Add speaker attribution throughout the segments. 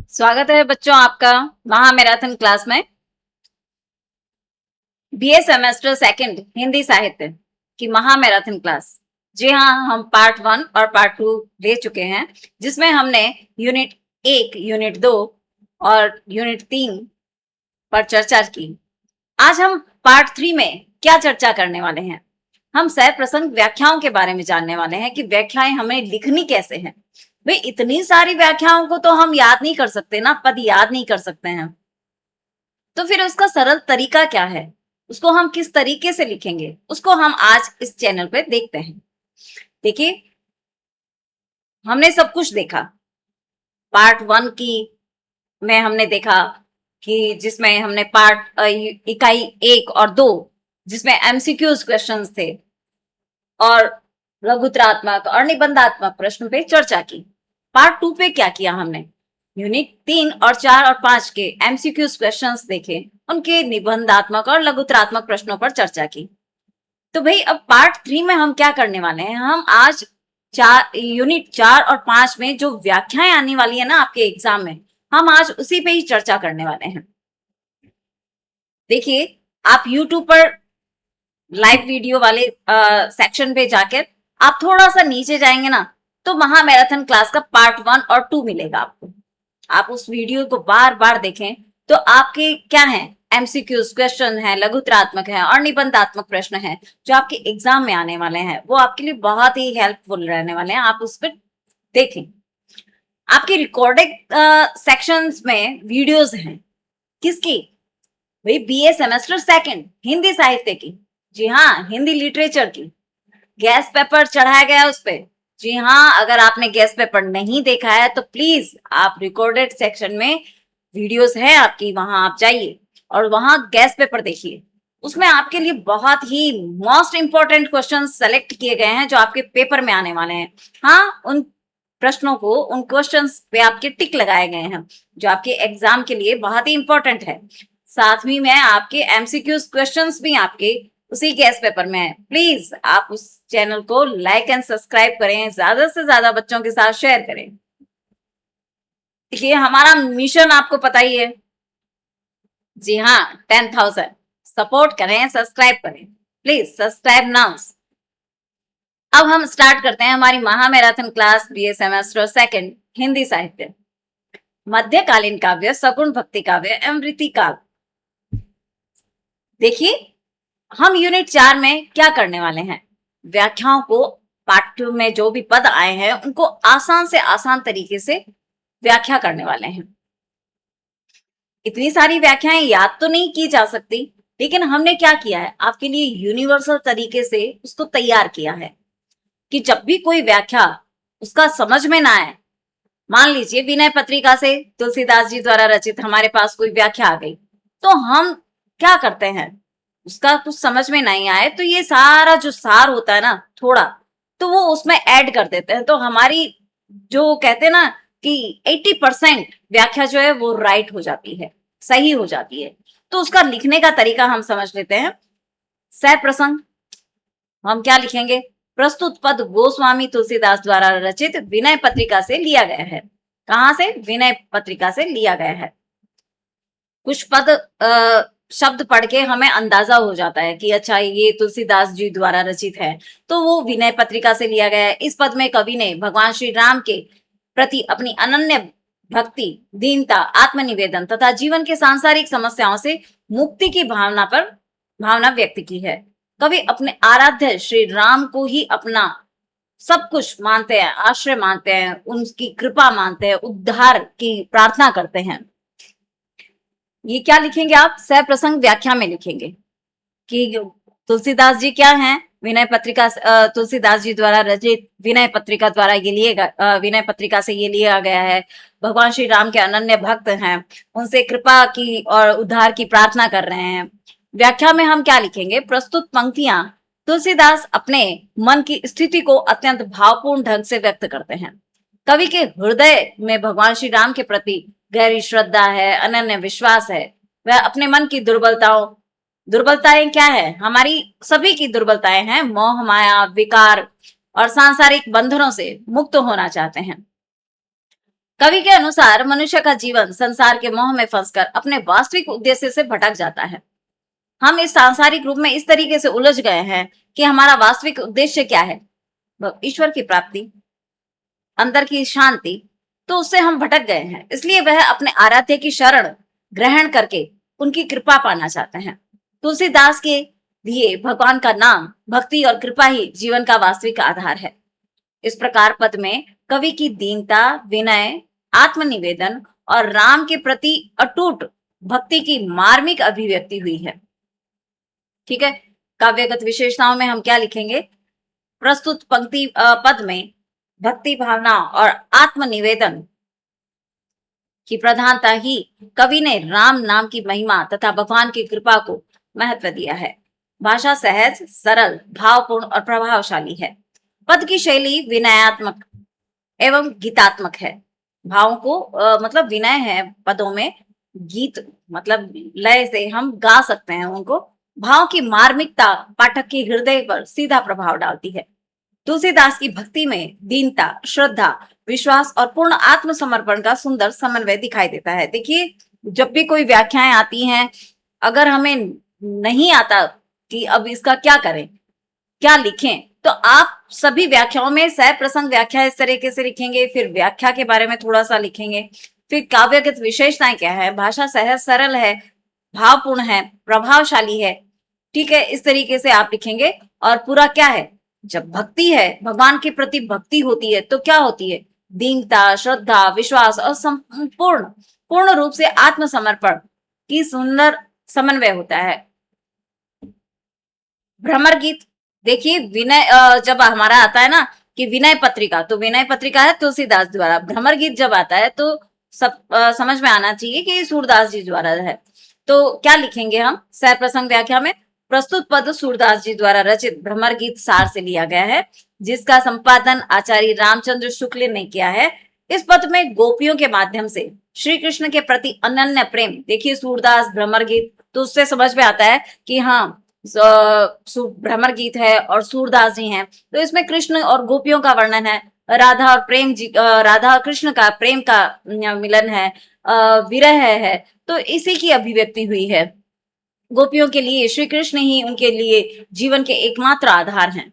Speaker 1: स्वागत है बच्चों आपका महामैराथन क्लास में। बीए सेमेस्टर सेकंड हिंदी साहित्य की महामैराथन क्लास। जी हाँ, हम पार्ट 1 और पार्ट 2 ले चुके हैं, जिसमें हमने यूनिट 1, यूनिट 2 और यूनिट 3 पर चर्चा की। आज हम पार्ट 3 में क्या चर्चा करने वाले हैं? हम सह प्रसंग व्याख्याओं के बारे में जानने वाले हैं कि व्याख्याएं हमें लिखनी कैसे हैं। भाई, इतनी सारी व्याख्याओं को तो हम याद नहीं कर सकते ना, पद याद नहीं कर सकते हैं। तो फिर उसका सरल तरीका क्या है, उसको हम किस तरीके से लिखेंगे, उसको हम आज इस चैनल पे देखते हैं। देखिए, हमने सब कुछ देखा। पार्ट 1 की में हमने देखा कि जिसमें हमने पार्ट इकाई 1 और 2 जिसमें एमसीक्यूज क्वेश्चंस थे और लघुत्रात्मक और निबंधात्मक प्रश्न पे चर्चा की। पार्ट 2 पे क्या किया हमने? यूनिट 3 और 4 और 5 के एमसीक्यूज क्वेश्चंस देखे, उनके निबंधात्मक और लघुत्रात्मक प्रश्नों पर चर्चा की। तो भाई, अब पार्ट 3 में हम क्या करने वाले हैं? हम आज यूनिट 4 और 5 में जो व्याख्याएं आने वाली है ना आपके एग्जाम में, हम आज उसी पे ही चर्चा करने वाले हैं। देखिए, आप YouTube पर लाइव वीडियो वाले सेक्शन पे जाकर आप थोड़ा सा नीचे जाएंगे ना, तो महामैराथन क्लास का पार्ट 1 और 2 मिलेगा आपको। आप उस वीडियो को बार बार देखें तो आपके क्या है, एमसीक्यूज क्वेश्चन है, लघुत्रात्मक है और निबंधात्मक प्रश्न है जो आपके एग्जाम में आने वाले हैं, वो आपके लिए बहुत ही हेल्पफुल रहने वाले हैं। आप उस पर देखें। आपके रिकॉर्डेड सेक्शंस में वीडियोस हैं किसकी? भाई, बीए सेमेस्टर सेकंड हिंदी साहित्य की। जी हाँ, हिंदी लिटरेचर की। गैस पेपर चढ़ाया गया उस पे। जी हाँ, अगर आपने गैस पेपर नहीं देखा है तो प्लीज आप रिकॉर्डेड सेक्शन में वीडियोस है आपकी, वहां आप जाइए और वहां गैस पेपर देखिए। उसमें आपके लिए बहुत ही मोस्ट इंपॉर्टेंट क्वेश्चन सेलेक्ट किए गए हैं जो आपके पेपर में आने वाले हैं। हाँ, उन प्रश्नों को, उन क्वेश्चंस पे आपके टिक लगाए गए हैं जो आपके एग्जाम के लिए बहुत ही इंपॉर्टेंट है। साथ ही में आपके एमसीक्यूज क्वेश्चंस भी आपके उसी गैस पेपर में है। प्लीज आप उस चैनल को लाइक एंड सब्सक्राइब करें, ज्यादा से ज्यादा बच्चों के साथ शेयर करें। ये हमारा मिशन आपको पता ही है। जी हाँ, 10,000 सपोर्ट करें, सब्सक्राइब करें, प्लीज सब्सक्राइब नाउ। अब हम स्टार्ट करते हैं हमारी महामैराथन class BA semester second Hindi साहित्य, मध्यकालीन काव्य, सगुण भक्ति काव्य एवं रीति काव्य। देखिए, हम यूनिट 4 में क्या करने वाले हैं? व्याख्याओं को, पाठ में जो भी पद आए हैं उनको आसान से आसान तरीके से व्याख्या करने वाले हैं। इतनी सारी व्याख्याएं याद तो नहीं की जा सकती, लेकिन हमने क्या किया है, आपके लिए यूनिवर्सल तरीके से उसको तैयार किया है कि जब भी कोई व्याख्या उसका समझ में ना आए, मान लीजिए विनय पत्रिका से तुलसीदास जी द्वारा रचित हमारे पास कोई व्याख्या आ गई, तो हम क्या करते हैं, उसका कुछ समझ में नहीं आए तो ये सारा जो सार होता है ना थोड़ा, तो वो उसमें ऐड कर देते हैं। तो हमारी जो कहते हैं ना कि 80% व्याख्या जो है वो राइट हो जाती है, सही हो जाती है। तो उसका लिखने का तरीका हम समझ लेते हैं। सह प्रसंग हम क्या लिखेंगे? प्रस्तुत पद गोस्वामी तुलसीदास द्वारा रचित विनय पत्रिका से लिया गया है। कहां से? विनय पत्रिका से लिया गया है। कुछ पद शब्द पढ़ के हमें अंदाजा हो जाता है कि अच्छा, ये तुलसीदास जी द्वारा रचित है, तो वो विनय पत्रिका से लिया गया है। इस पद में कवि ने भगवान श्री राम के प्रति अपनी अनन्य भक्ति, दीनता, आत्मनिवेदन तथा जीवन के सांसारिक समस्याओं से मुक्ति की भावना व्यक्त की है। कवि अपने आराध्य श्री राम को ही अपना सब कुछ मानते हैं, आश्रय मानते हैं, उनकी कृपा मानते हैं, उद्धार की प्रार्थना करते हैं। ये क्या लिखेंगे आप? सह प्रसंग व्याख्या में लिखेंगे कि तुलसीदास जी क्या हैं, विनय पत्रिका, तुलसीदास जी द्वारा रचित विनय पत्रिका द्वारा विनय पत्रिका से ये लिया गया है। भगवान श्री राम के अनन्य भक्त हैं, उनसे कृपा की और उद्धार की प्रार्थना कर रहे हैं। व्याख्या में हम क्या लिखेंगे? प्रस्तुत पंक्तियां तुलसीदास अपने मन की स्थिति को अत्यंत भावपूर्ण ढंग से व्यक्त करते हैं। कवि के हृदय में भगवान श्री राम के प्रति गहरी श्रद्धा है, अनन्य विश्वास है। वह अपने मन की दुर्बलताएं क्या है? हमारी सभी की दुर्बलताएं हैं, मोह, माया, विकार और सांसारिक बंधनों से मुक्त होना चाहते हैं। कवि के अनुसार मनुष्य का जीवन संसार के मोह में फंसकर अपने वास्तविक उद्देश्य से भटक जाता है। हम इस सांसारिक रूप में इस तरीके से उलझ गए हैं कि हमारा वास्तविक उद्देश्य क्या है, वह ईश्वर की प्राप्ति, अंदर की शांति, तो उससे हम भटक गए हैं। इसलिए वह अपने आराध्य की शरण ग्रहण करके उनकी कृपा पाना चाहते हैं। तुलसीदास के लिए भगवान का नाम, भक्ति और कृपा ही जीवन का वास्तविक आधार है। इस प्रकार पद में कवि की दीनता, विनय, आत्मनिवेदन और राम के प्रति अटूट भक्ति की मार्मिक अभिव्यक्ति हुई है। ठीक है, काव्यगत विशेषताओं में हम क्या लिखेंगे? प्रस्तुत पंक्ति पद में भक्ति भावना और आत्मनिवेदन की प्रधानता ही कवि ने राम नाम की महिमा तथा भगवान की कृपा को महत्व दिया है। भाषा सहज, सरल, भावपूर्ण और प्रभावशाली है। पद की शैली विनयात्मक एवं गीतात्मक है। भावों को मतलब विनय है पदों में, गीत मतलब लय से हम गा सकते हैं उनको। भाव की मार्मिकता पाठक के हृदय पर सीधा प्रभाव डालती है। तुलसीदास की भक्ति में दीनता, श्रद्धा, विश्वास और पूर्ण आत्मसमर्पण का सुंदर समन्वय दिखाई देता है। देखिए, जब भी कोई व्याख्याएं आती हैं, अगर हमें नहीं आता कि अब इसका क्या करें, क्या लिखें, तो आप सभी व्याख्याओं में सह प्रसंग व्याख्या इस तरीके से लिखेंगे, फिर व्याख्या के बारे में थोड़ा सा लिखेंगे, फिर काव्यगत विशेषताएं क्या है, भाषा सहज सरल है, भावपूर्ण है, प्रभावशाली है। ठीक है, इस तरीके से आप लिखेंगे। और पूरा क्या है? जब भक्ति है, भगवान के प्रति भक्ति होती है तो क्या होती है? दीनता, श्रद्धा, विश्वास और संपूर्ण पूर्ण रूप से आत्मसमर्पण की सुंदर समन्वय होता है। भ्रमर गीत, देखिए विनय जब हमारा आता है ना कि विनय पत्रिका, तो विनय पत्रिका है तुलसीदास द्वारा। भ्रमर गीत जब आता है तो सब समझ में आना चाहिए कि सूरदास जी द्वारा है। तो क्या लिखेंगे हम सह प्रसंग व्याख्या में? प्रस्तुत पद सूरदास जी द्वारा रचित भ्रमर गीत सार से लिया गया है, जिसका संपादन आचार्य रामचंद्र शुक्ल ने किया है। इस पद में गोपियों के माध्यम से श्री कृष्ण के प्रति अनन्य प्रेम, देखिए सूरदास भ्रमर गीत, तो उससे समझ में आता है कि हाँ भ्रमर गीत है और सूरदास जी हैं, तो इसमें कृष्ण और गोपियों का वर्णन है, राधा और प्रेम जी, राधा और कृष्ण का प्रेम का मिलन है, विरह है, तो इसी की अभिव्यक्ति हुई है। गोपियों के लिए श्री कृष्ण ही उनके लिए जीवन के एकमात्र आधार हैं।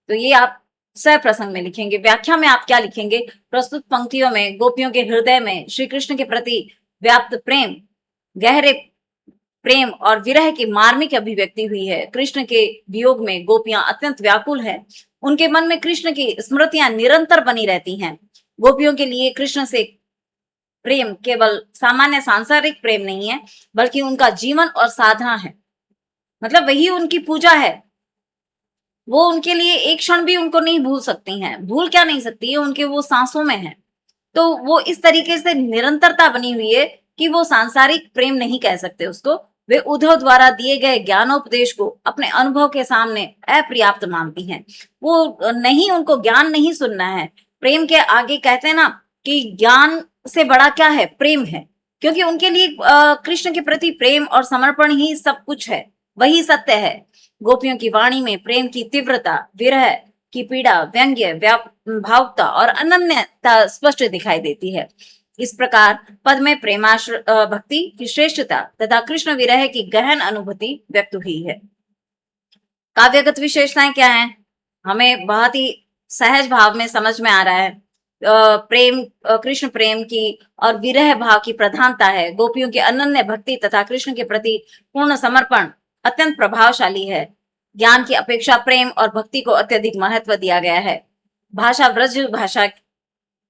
Speaker 1: तो ये आप सह प्रसंग में लिखेंगे। व्याख्या में आप क्या लिखेंगे? प्रस्तुत पंक्तियों में गोपियों के हृदय में श्री कृष्ण के प्रति व्याप्त प्रेम, गहरे प्रेम और विरह की मार्मिक अभिव्यक्ति हुई है। कृष्ण के वियोग में गोपियां अत्यंत व्याकुल हैं। उनके मन में कृष्ण की स्मृतियां निरंतर बनी रहती हैं। गोपियों के लिए कृष्ण से प्रेम केवल सामान्य सांसारिक प्रेम नहीं है, बल्कि उनका जीवन और साधना है। मतलब वही उनकी पूजा है। वो उनके लिए एक क्षण भी उनको नहीं भूल सकती हैं। भूल क्या नहीं सकती है, उनके वो सांसों में है। तो वो इस तरीके से निरंतरता बनी हुई है कि वो सांसारिक प्रेम नहीं कह सकते उसको। वे उद्धव द्वारा दिए गए ज्ञानोपदेश को अपने अनुभव के सामने अपर्याप्त मानती हैं। वो नहीं, उनको ज्ञान नहीं सुनना है। प्रेम के आगे कहते हैं ना कि ज्ञान से बड़ा क्या है? प्रेम है। क्योंकि उनके लिए कृष्ण के प्रति प्रेम और समर्पण ही सब कुछ है, वही सत्य है। गोपियों की वाणी में प्रेम की तीव्रता, विरह की पीड़ा, व्यंग्य, भावुकता और अनन्यता स्पष्ट दिखाई देती है। इस प्रकार पद में प्रेमाश्र भक्ति की श्रेष्ठता तथा कृष्ण विरह की गहन अनुभूति व्यक्त हुई है। काव्यगत विशेषताएं क्या हैं? हमें बहुत ही सहज भाव में समझ में आ रहा है। प्रेम, कृष्ण प्रेम की और विरह भाव की प्रधानता है। गोपियों की अनन्य भक्ति तथा कृष्ण के प्रति पूर्ण समर्पण अत्यंत प्रभावशाली है। ज्ञान की अपेक्षा प्रेम और भक्ति को अत्यधिक महत्व दिया गया है। भाषा भाषा,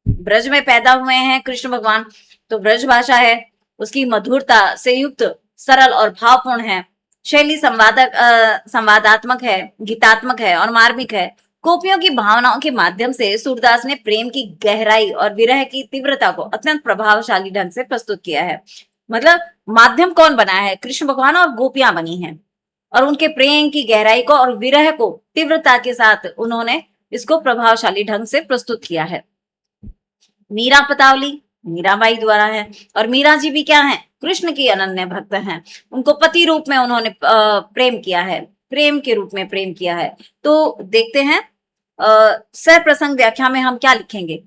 Speaker 1: ब्रज में पैदा हुए हैं कृष्ण भगवान, तो ब्रज भाषा है, उसकी मधुरता से युक्त सरल और भावपूर्ण है। शैली संवादात्मक है, गीतात्मक है और मार्मिक है। गोपियों की भावनाओं के माध्यम से सूरदास ने प्रेम की गहराई और विरह की तीव्रता को अत्यंत प्रभावशाली ढंग से प्रस्तुत किया है। मतलब माध्यम कौन बना है? कृष्ण भगवान और गोपियां बनी हैं, और उनके प्रेम की गहराई को और विरह को तीव्रता के साथ उन्होंने इसको प्रभावशाली ढंग से प्रस्तुत किया है। मीरा पतावली मीराबाई द्वारा है, और मीरा जी भी क्या है? कृष्ण की अनन्य भक्त हैं। उनको पति रूप में उन्होंने प्रेम किया है, प्रेम के रूप में प्रेम किया है। तो देखते हैं सप्रसंग व्याख्या में हम क्या लिखेंगे,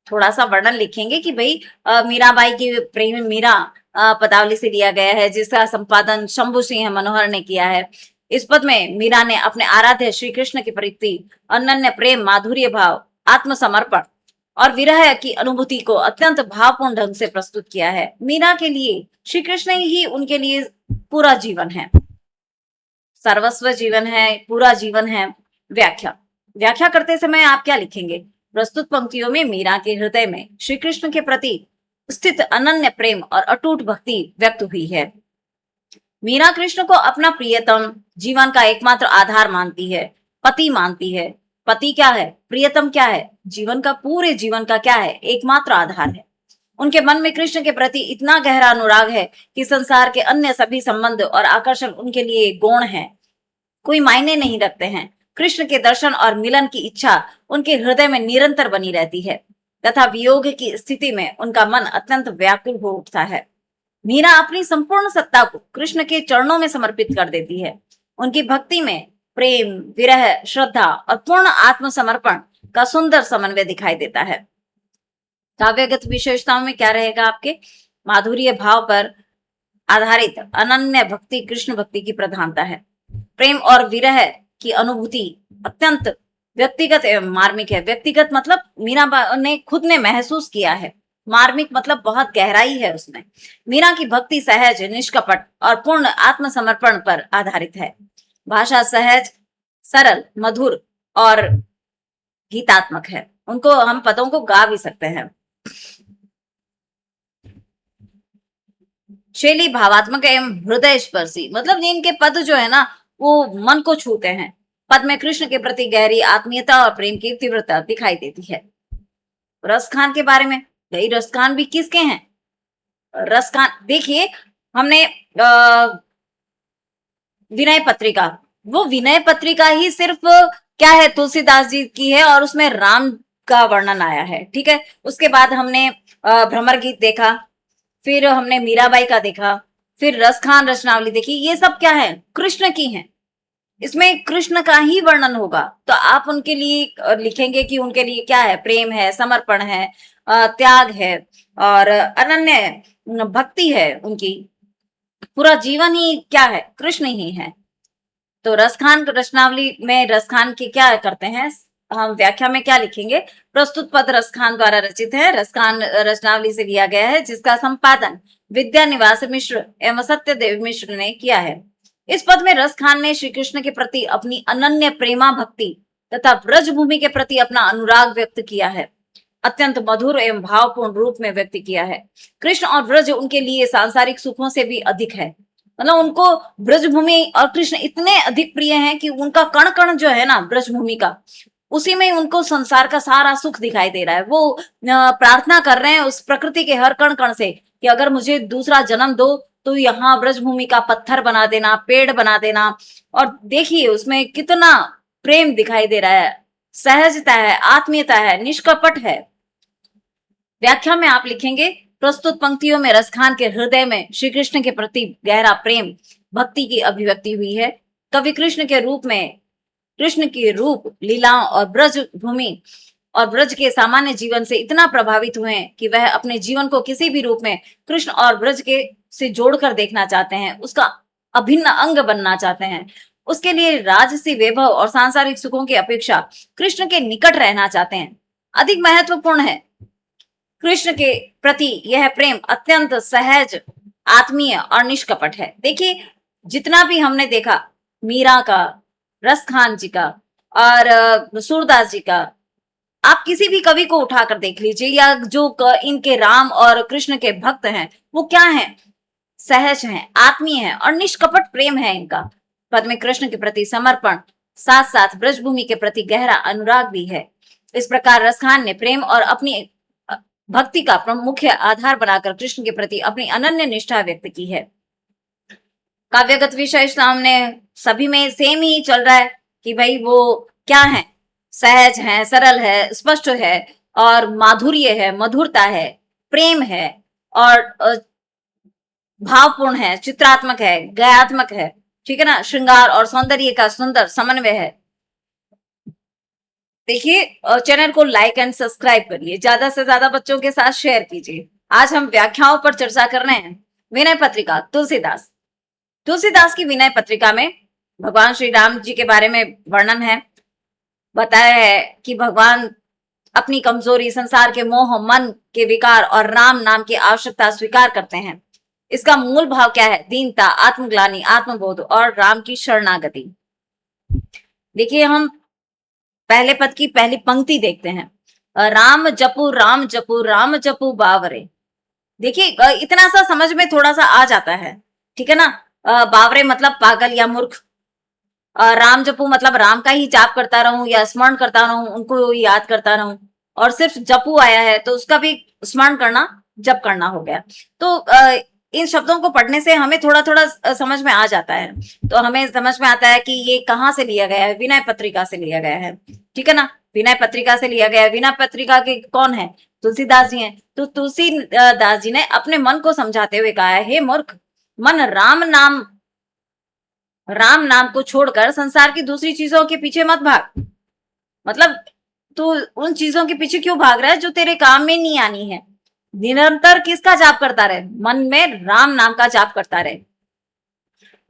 Speaker 1: थोड़ा सा वर्णन लिखेंगे कि भाई मीराबाई की प्रेम मीरा पदावली से लिया गया है, जिसका संपादन शंभु सिंह मनोहर ने किया है। इस पद में मीरा ने अपने आराध्य श्री कृष्ण के प्रति अनन्य प्रेम, माधुर्य भाव, आत्मसमर्पण और विरह की अनुभूति को अत्यंत भावपूर्ण ढंग से प्रस्तुत किया है। मीरा के लिए श्री कृष्ण ही उनके लिए पूरा जीवन है, सर्वस्व जीवन है, पूरा जीवन है। व्याख्या व्याख्या करते समय आप क्या लिखेंगे, प्रस्तुत पंक्तियों में मीरा के हृदय में श्री कृष्ण के प्रति स्थित अनन्य प्रेम और अटूट भक्ति व्यक्त हुई है। मीरा कृष्ण को अपना प्रियतम, जीवन का एकमात्र आधार मानती है, पति मानती है। पति क्या है, प्रियतम क्या है, जीवन का, पूरे जीवन का क्या है, एकमात्र आधार है। उनके मन में कृष्ण के प्रति इतना गहरा अनुराग है कि संसार के अन्य सभी संबंध और आकर्षण उनके लिए गौण हैं, कोई मायने नहीं रखते हैं। कृष्ण के दर्शन और मिलन की इच्छा उनके हृदय में निरंतर बनी रहती है तथा वियोग की स्थिति में उनका मन अत्यंत व्याकुल हो उठता है। मीरा अपनी संपूर्ण सत्ता को कृष्ण के चरणों में समर्पित कर देती है। उनकी भक्ति में प्रेम, विरह, श्रद्धा और पूर्ण आत्मसमर्पण का सुंदर समन्वय दिखाई देता है। काव्यगत विशेषताओं में क्या रहेगा आपके, माधुर्य भाव पर आधारित अनन्य भक्ति, कृष्ण भक्ति की प्रधानता है। प्रेम और विरह की अनुभूति अत्यंत व्यक्तिगत एवं मार्मिक है। व्यक्तिगत मतलब मीरा ने खुद ने महसूस किया है, मार्मिक मतलब बहुत गहराई है उसमें। मीरा की भक्ति सहज, निष्कपट और पूर्ण आत्मसमर्पण पर आधारित है। भाषा सहज, सरल, मधुर और गीतात्मक है। उनको हम पदों को गा भी सकते हैं। शैली भावात्मक एवं हृदय स्पर्शी, मतलब जिनके पद जो है ना वो मन को छूते हैं। पद में कृष्ण के प्रति गहरी आत्मीयता और प्रेम की तीव्रता दिखाई देती है। रस खान के बारे में, भाई रस खान भी किसके हैं, रस खान देखिए, हमने विनय पत्रिका, वो विनय पत्रिका ही सिर्फ क्या है, तुलसीदास जी की है और उसमें राम का वर्णन आया है, ठीक है। उसके बाद हमने भ्रमर गीत देखा, फिर हमने मीराबाई का देखा, फिर रस खान रचनावली देखी। ये सब क्या है, कृष्ण की हैं, इसमें कृष्ण का ही वर्णन होगा। तो आप उनके लिए लिखेंगे कि उनके लिए क्या है, प्रेम है, समर्पण है, त्याग है और अनन्य भक्ति है। उनकी पूरा जीवन ही क्या है, कृष्ण ही है। तो रसखान रचनावली में रसखान की क्या करते हैं, हम व्याख्या में क्या लिखेंगे, प्रस्तुत पद रसखान द्वारा रचित है, रसखान रचनावली से लिया गया है, जिसका संपादन विद्या निवास मिश्र एवं सत्यदेव मिश्र ने किया है। इस पद में रसखान ने श्री कृष्ण के प्रति अपनी अनन्य प्रेमा भक्ति तथा ब्रज भूमि के प्रति अपना अनुराग व्यक्त किया है, अत्यंत मधुर एवं भावपूर्ण रूप में व्यक्त किया है। कृष्ण और ब्रज उनके लिए सांसारिक सुखों से भी अधिक है, मतलब उनको ब्रजभूमि और कृष्ण इतने अधिक प्रिय हैं कि उनका कण कण जो है ना ब्रजभूमि का, उसी में उनको संसार का सारा सुख दिखाई दे रहा है। वो प्रार्थना कर रहे हैं उस प्रकृति के हर कण कण से कि अगर मुझे दूसरा जन्म दो तो यहाँ ब्रजभूमि का पत्थर बना देना, पेड़ बना देना। और देखिए उसमें कितना प्रेम दिखाई दे रहा है, सहजता है, आत्मीयता है, निष्कपट है। व्याख्या में आप लिखेंगे, प्रस्तुत पंक्तियों में रसखान के हृदय में श्री कृष्ण के प्रति गहरा प्रेम, भक्ति की अभिव्यक्ति हुई है। कवि कृष्ण के रूप, लीलाओं और ब्रज भूमि और ब्रज के सामान्य जीवन से इतना प्रभावित हुए हैं कि वह अपने जीवन को किसी भी रूप में कृष्ण और ब्रज के से जोड़कर देखना चाहते हैं, उसका अभिन्न अंग बनना चाहते हैं। उसके लिए राजसी वैभव और सांसारिक सुखों की अपेक्षा कृष्ण के निकट रहना चाहते हैं। अधिक महत्वपूर्ण है, कृष्ण के प्रति यह प्रेम अत्यंत सहज, आत्मीय और निष्कपट है। देखिए जितना भी हमने देखा, मीरा का, रसखान जी का और सूरदास जी का, आप किसी भी कवि को उठाकर देख लीजिए, या जो इनके राम और कृष्ण के भक्त हैं वो क्या हैं, सहज हैं, आत्मीय हैं और निष्कपट प्रेम है इनका। पद में कृष्ण के प्रति समर्पण, साथ साथ ब्रजभूमि के प्रति गहरा अनुराग भी है। इस प्रकार रसखान ने प्रेम और अपनी भक्ति का मुख्य आधार बनाकर कृष्ण के प्रति अपनी अनन्य निष्ठा व्यक्त की है। काव्यगत विशेषता हमने सभी में सेम ही चल रहा है कि भाई वो क्या है, सहज है, सरल है, स्पष्ट है और माधुर्य है, मधुरता है, प्रेम है और भावपूर्ण है, चित्रात्मक है, गयात्मक है, ठीक है ना, श्रृंगार और सौंदर्य का सुंदर समन्वय है। देखिए, चैनल को लाइक एंड सब्सक्राइब करिए, ज्यादा से ज्यादा बच्चों के साथ शेयर कीजिए। आज हम व्याख्याओं पर चर्चा कर रहे हैं। विनय पत्रिका तुलसीदास। तुलसीदास की विनय पत्रिका में भगवान श्री राम जी के बारे में वर्णन है। बताया है कि भगवान अपनी कमजोरी, संसार के मोह, मन के विकार और राम नाम की आवश्यकता स्वीकार करते हैं। इसका मूल भाव क्या है? दीनता, आत्मग्लानि, आत्मबोध और राम की शरणागति। देखिए, हम पहले पद की पहली पंक्ति देखते हैं। राम जपू राम जपू राम जपू बावरे। देखिए, इतना सा समझ में थोड़ा सा आ जाता है, ठीक है ना। बावरे मतलब पागल या मूर्ख। राम जपू मतलब राम का ही जाप करता रहूं या स्मरण करता रहूं, उनको याद करता रहूं। और सिर्फ जपू आया है तो उसका भी स्मरण करना, जप करना हो गया। तो इन शब्दों को पढ़ने से हमें थोड़ा थोड़ा समझ में आ जाता है। तो हमें समझ में आता है कि ये कहाँ से लिया गया है। विनय पत्रिका से लिया गया है, ठीक है ना। विनय पत्रिका से लिया गया है। विनय पत्रिका के कौन है? तुलसीदास जी हैं। तो तुलसीदास जी ने अपने मन को समझाते हुए कहा है, हे मूर्ख, मन राम नाम को छोड़कर संसार की दूसरी चीजों के पीछे मत भाग। मतलब तू उन चीजों के पीछे क्यों भाग रहा है जो तेरे काम में नहीं आनी है। निरंतर किसका जाप करता रहे? मन में राम नाम का जाप करता रहे।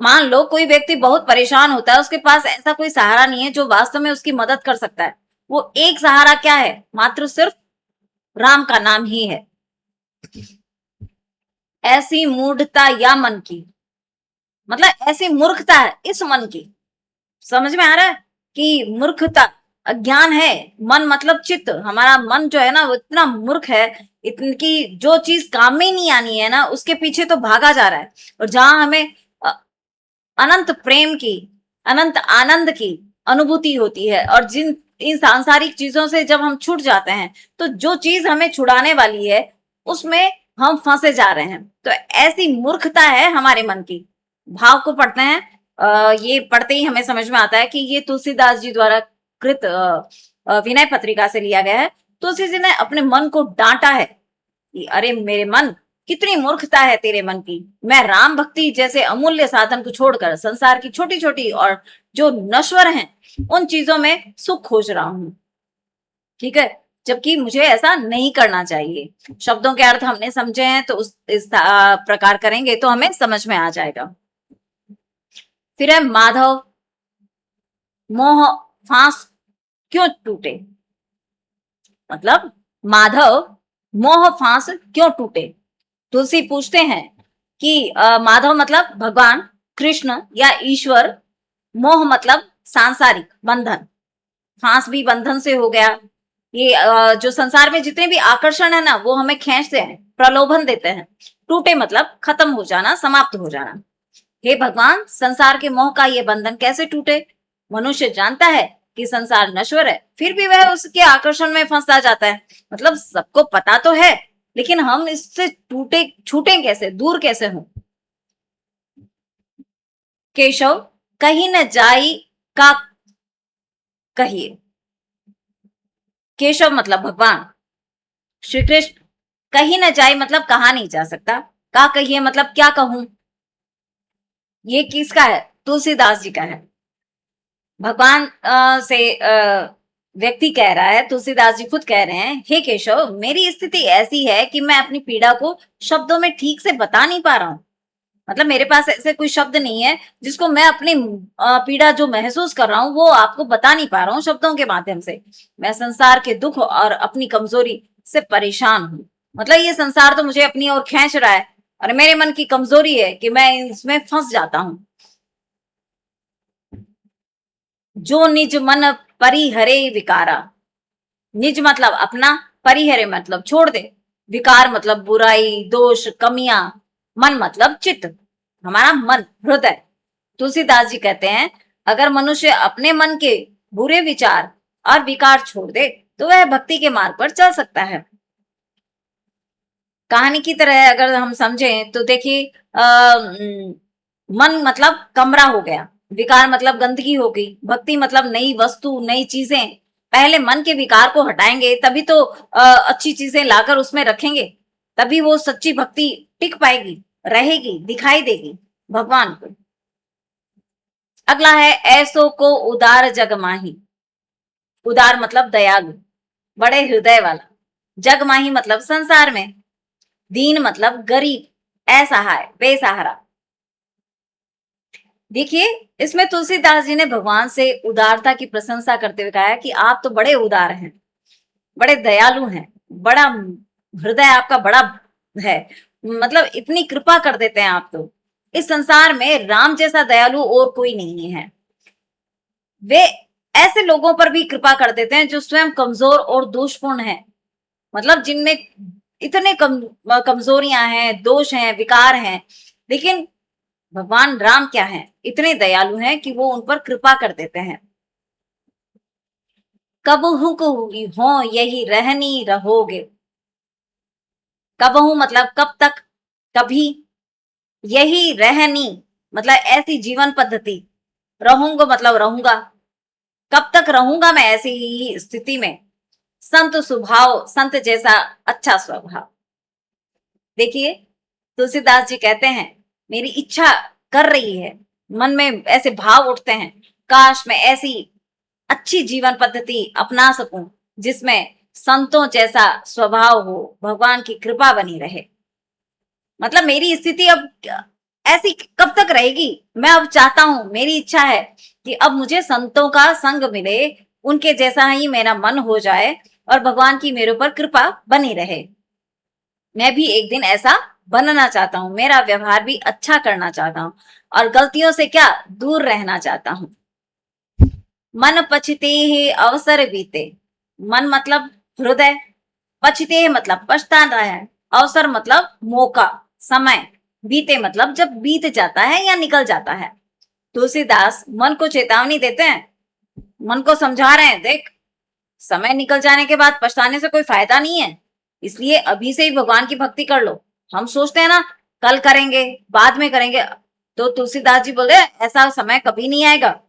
Speaker 1: मान लो कोई व्यक्ति बहुत परेशान होता है, उसके पास ऐसा कोई सहारा नहीं है जो वास्तव में उसकी मदद कर सकता है। वो एक सहारा क्या है? मात्र सिर्फ राम का नाम ही है। ऐसी मूढ़ता या मन की, मतलब ऐसी मूर्खता है इस मन की। समझ में आ रहा है कि मूर्खता, अज्ञान है। मन मतलब चित्त। हमारा मन जो है ना, वो इतना मूर्ख है, इतनी जो चीज काम में नहीं आनी है ना, उसके पीछे तो भागा जा रहा है। और जहां हमें अनंत प्रेम की, अनंत आनंद की अनुभूति होती है, और जिन इन सांसारिक चीजों से जब हम छूट जाते हैं, तो जो चीज हमें छुड़ाने वाली है उसमें हम फंसे जा रहे हैं। तो ऐसी मूर्खता है हमारे मन की। भाव को पढ़ते हैं, ये पढ़ते ही हमें समझ में आता है कि ये तुलसीदास जी द्वारा कृत विनय पत्रिका से लिया गया है। तुलसी जी ने अपने मन को डांटा है कि अरे मेरे मन, कितनी मूर्खता है तेरे मन की। मैं राम भक्ति जैसे अमूल्य साधन को छोड़कर संसार की छोटी छोटी और जो नश्वर हैं उन चीजों में सुख खोज रहा हूं, ठीक है। जबकि मुझे ऐसा नहीं करना चाहिए। शब्दों के अर्थ हमने समझे हैं, तो इस प्रकार करेंगे तो हमें समझ में आ जाएगा। फिर है माधव, मोह फांस क्यों टूटे। मतलब माधव, मोह फांस क्यों टूटे। तुलसी पूछते हैं कि माधव मतलब भगवान कृष्ण या ईश्वर, मोह मतलब सांसारिक बंधन, फांस भी बंधन से हो गया। ये जो संसार में जितने भी आकर्षण है ना, वो हमें खींचते हैं, प्रलोभन देते हैं। टूटे मतलब खत्म हो जाना, समाप्त हो जाना। हे भगवान, संसार के मोह का ये बंधन कैसे टूटे। मनुष्य जानता है कि संसार नश्वर है, फिर भी वह उसके आकर्षण में फंसता जाता है। मतलब सबको पता तो है, लेकिन हम इससे टूटे छूटे कैसे, दूर कैसे हों। केशव, कहीं न जाई का कहिए। केशव मतलब भगवान श्री कृष्ण। कहीं न जाए मतलब कहा नहीं जा सकता। का कहिए मतलब क्या कहूं। ये किसका है? तुलसीदास जी का है। भगवान से व्यक्ति कह रहा है, तुलसीदास जी खुद कह रहे हैं, हे केशव, मेरी स्थिति ऐसी है कि मैं अपनी पीड़ा को शब्दों में ठीक से बता नहीं पा रहा हूं। मतलब मेरे पास ऐसे कोई शब्द नहीं है जिसको मैं अपनी पीड़ा जो महसूस कर रहा हूं वो आपको बता नहीं पा रहा हूं शब्दों के माध्यम से। मैं संसार के दुख और अपनी कमजोरी से परेशान हूं। मतलब ये संसार तो मुझे अपनी ओर खींच रहा है, और मेरे मन की कमजोरी है कि मैं इसमें फंस जाता हूं। जो निज मन परिहरे विकारा। निज मतलब अपना, परिहरे मतलब छोड़ दे, विकार मतलब बुराई, दोष, कमियां, मन मतलब चित्त, हमारा मन, हृदय। तुलसीदास जी कहते हैं, अगर मनुष्य अपने मन के बुरे विचार और विकार छोड़ दे तो वह भक्ति के मार्ग पर चल सकता है। कहानी की तरह अगर हम समझें तो देखिए, मन मतलब कमरा हो गया, विकार मतलब गंदगी हो गई, भक्ति मतलब नई वस्तु, नई चीजें। पहले मन के विकार को हटाएंगे तभी तो अच्छी चीजें लाकर उसमें रखेंगे, तभी वो सच्ची भक्ति टिक पाएगी, रहेगी, दिखाई देगी भगवान को। अगला है, ऐसो को उदार जग माही। उदार मतलब दयालु, बड़े हृदय वाला। जगमाही मतलब संसार में। दीन मतलब गरीब, असहाय, बेसहारा। देखिए, इसमें तुलसीदास जी ने भगवान से उदारता की प्रशंसा करते हुए कहा है कि आप तो बड़े उदार हैं, बड़े दयालु हैं, बड़ा हृदय आपका बड़ा है, मतलब इतनी कृपा कर देते हैं आप तो। इस संसार में राम जैसा दयालु और कोई नहीं है। वे ऐसे लोगों पर भी कृपा कर देते हैं जो स्वयं कमजोर और दोषपूर्ण हैं, मतलब जिनमें इतने कमजोरियां हैं, दोष हैं, विकार हैं, लेकिन भगवान राम क्या हैं, इतने दयालु हैं कि वो उन पर कृपा कर देते हैं। कबहू को हो यही रहनी रहोगे। कबहू मतलब कब तक, कभी, यही रहनी मतलब ऐसी जीवन पद्धति, रहूंगा मतलब रहूंगा, कब तक रहूंगा मैं ऐसी ही स्थिति में। संत स्वभाव, संत जैसा अच्छा स्वभाव। देखिए, तुलसीदास जी कहते हैं मेरी इच्छा कर रही है, मन में ऐसे भाव उठते हैं, काश मैं ऐसी अच्छी जीवन पद्धति अपना सकूं जिसमें संतों जैसा स्वभाव हो, भगवान की कृपा बनी रहे। मतलब मेरी स्थिति अब ऐसी कब तक रहेगी, मैं अब चाहता हूं, मेरी इच्छा है कि अब मुझे संतों का संग मिले, उनके जैसा ही मेरा मन हो जाए और भगवान की मेरे ऊपर कृपा बनी रहे। मैं भी एक दिन ऐसा बनना चाहता हूँ, मेरा व्यवहार भी अच्छा करना चाहता हूँ और गलतियों से क्या दूर रहना चाहता हूँ। मन पछते ही अवसर बीते। मन मतलब हृदय, पछते मतलब पछताना है, अवसर मतलब मौका, समय, बीते मतलब जब बीत जाता है या निकल जाता है। तुलसीदास मन को चेतावनी देते हैं, मन को समझा रहे हैं, देख समय निकल जाने के बाद पछताने से कोई फायदा नहीं है, इसलिए अभी से ही भगवान की भक्ति कर लो। हम सोचते हैं ना कल करेंगे, बाद में करेंगे, तो तुलसीदास जी बोले ऐसा समय कभी नहीं आएगा।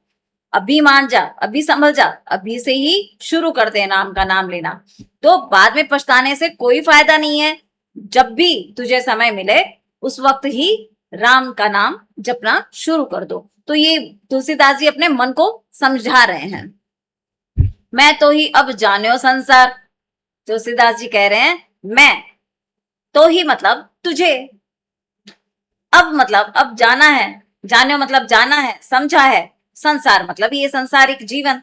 Speaker 1: अभी मान जा, अभी संभल जा, अभी से ही शुरू कर दे नाम का नाम लेना, तो बाद में पछताने से कोई फायदा नहीं है। जब भी तुझे समय मिले उस वक्त ही राम का नाम जपना शुरू कर दो। तो ये तुलसीदास जी अपने मन को समझा रहे हैं। मैं तो ही अब जान्यो संसार। तुलसीदास जी कह रहे हैं मैं तो ही मतलब तुझे, अब मतलब अब जाना है, जान्यो मतलब जाना है, समझा है, संसार मतलब ये संसारिक जीवन।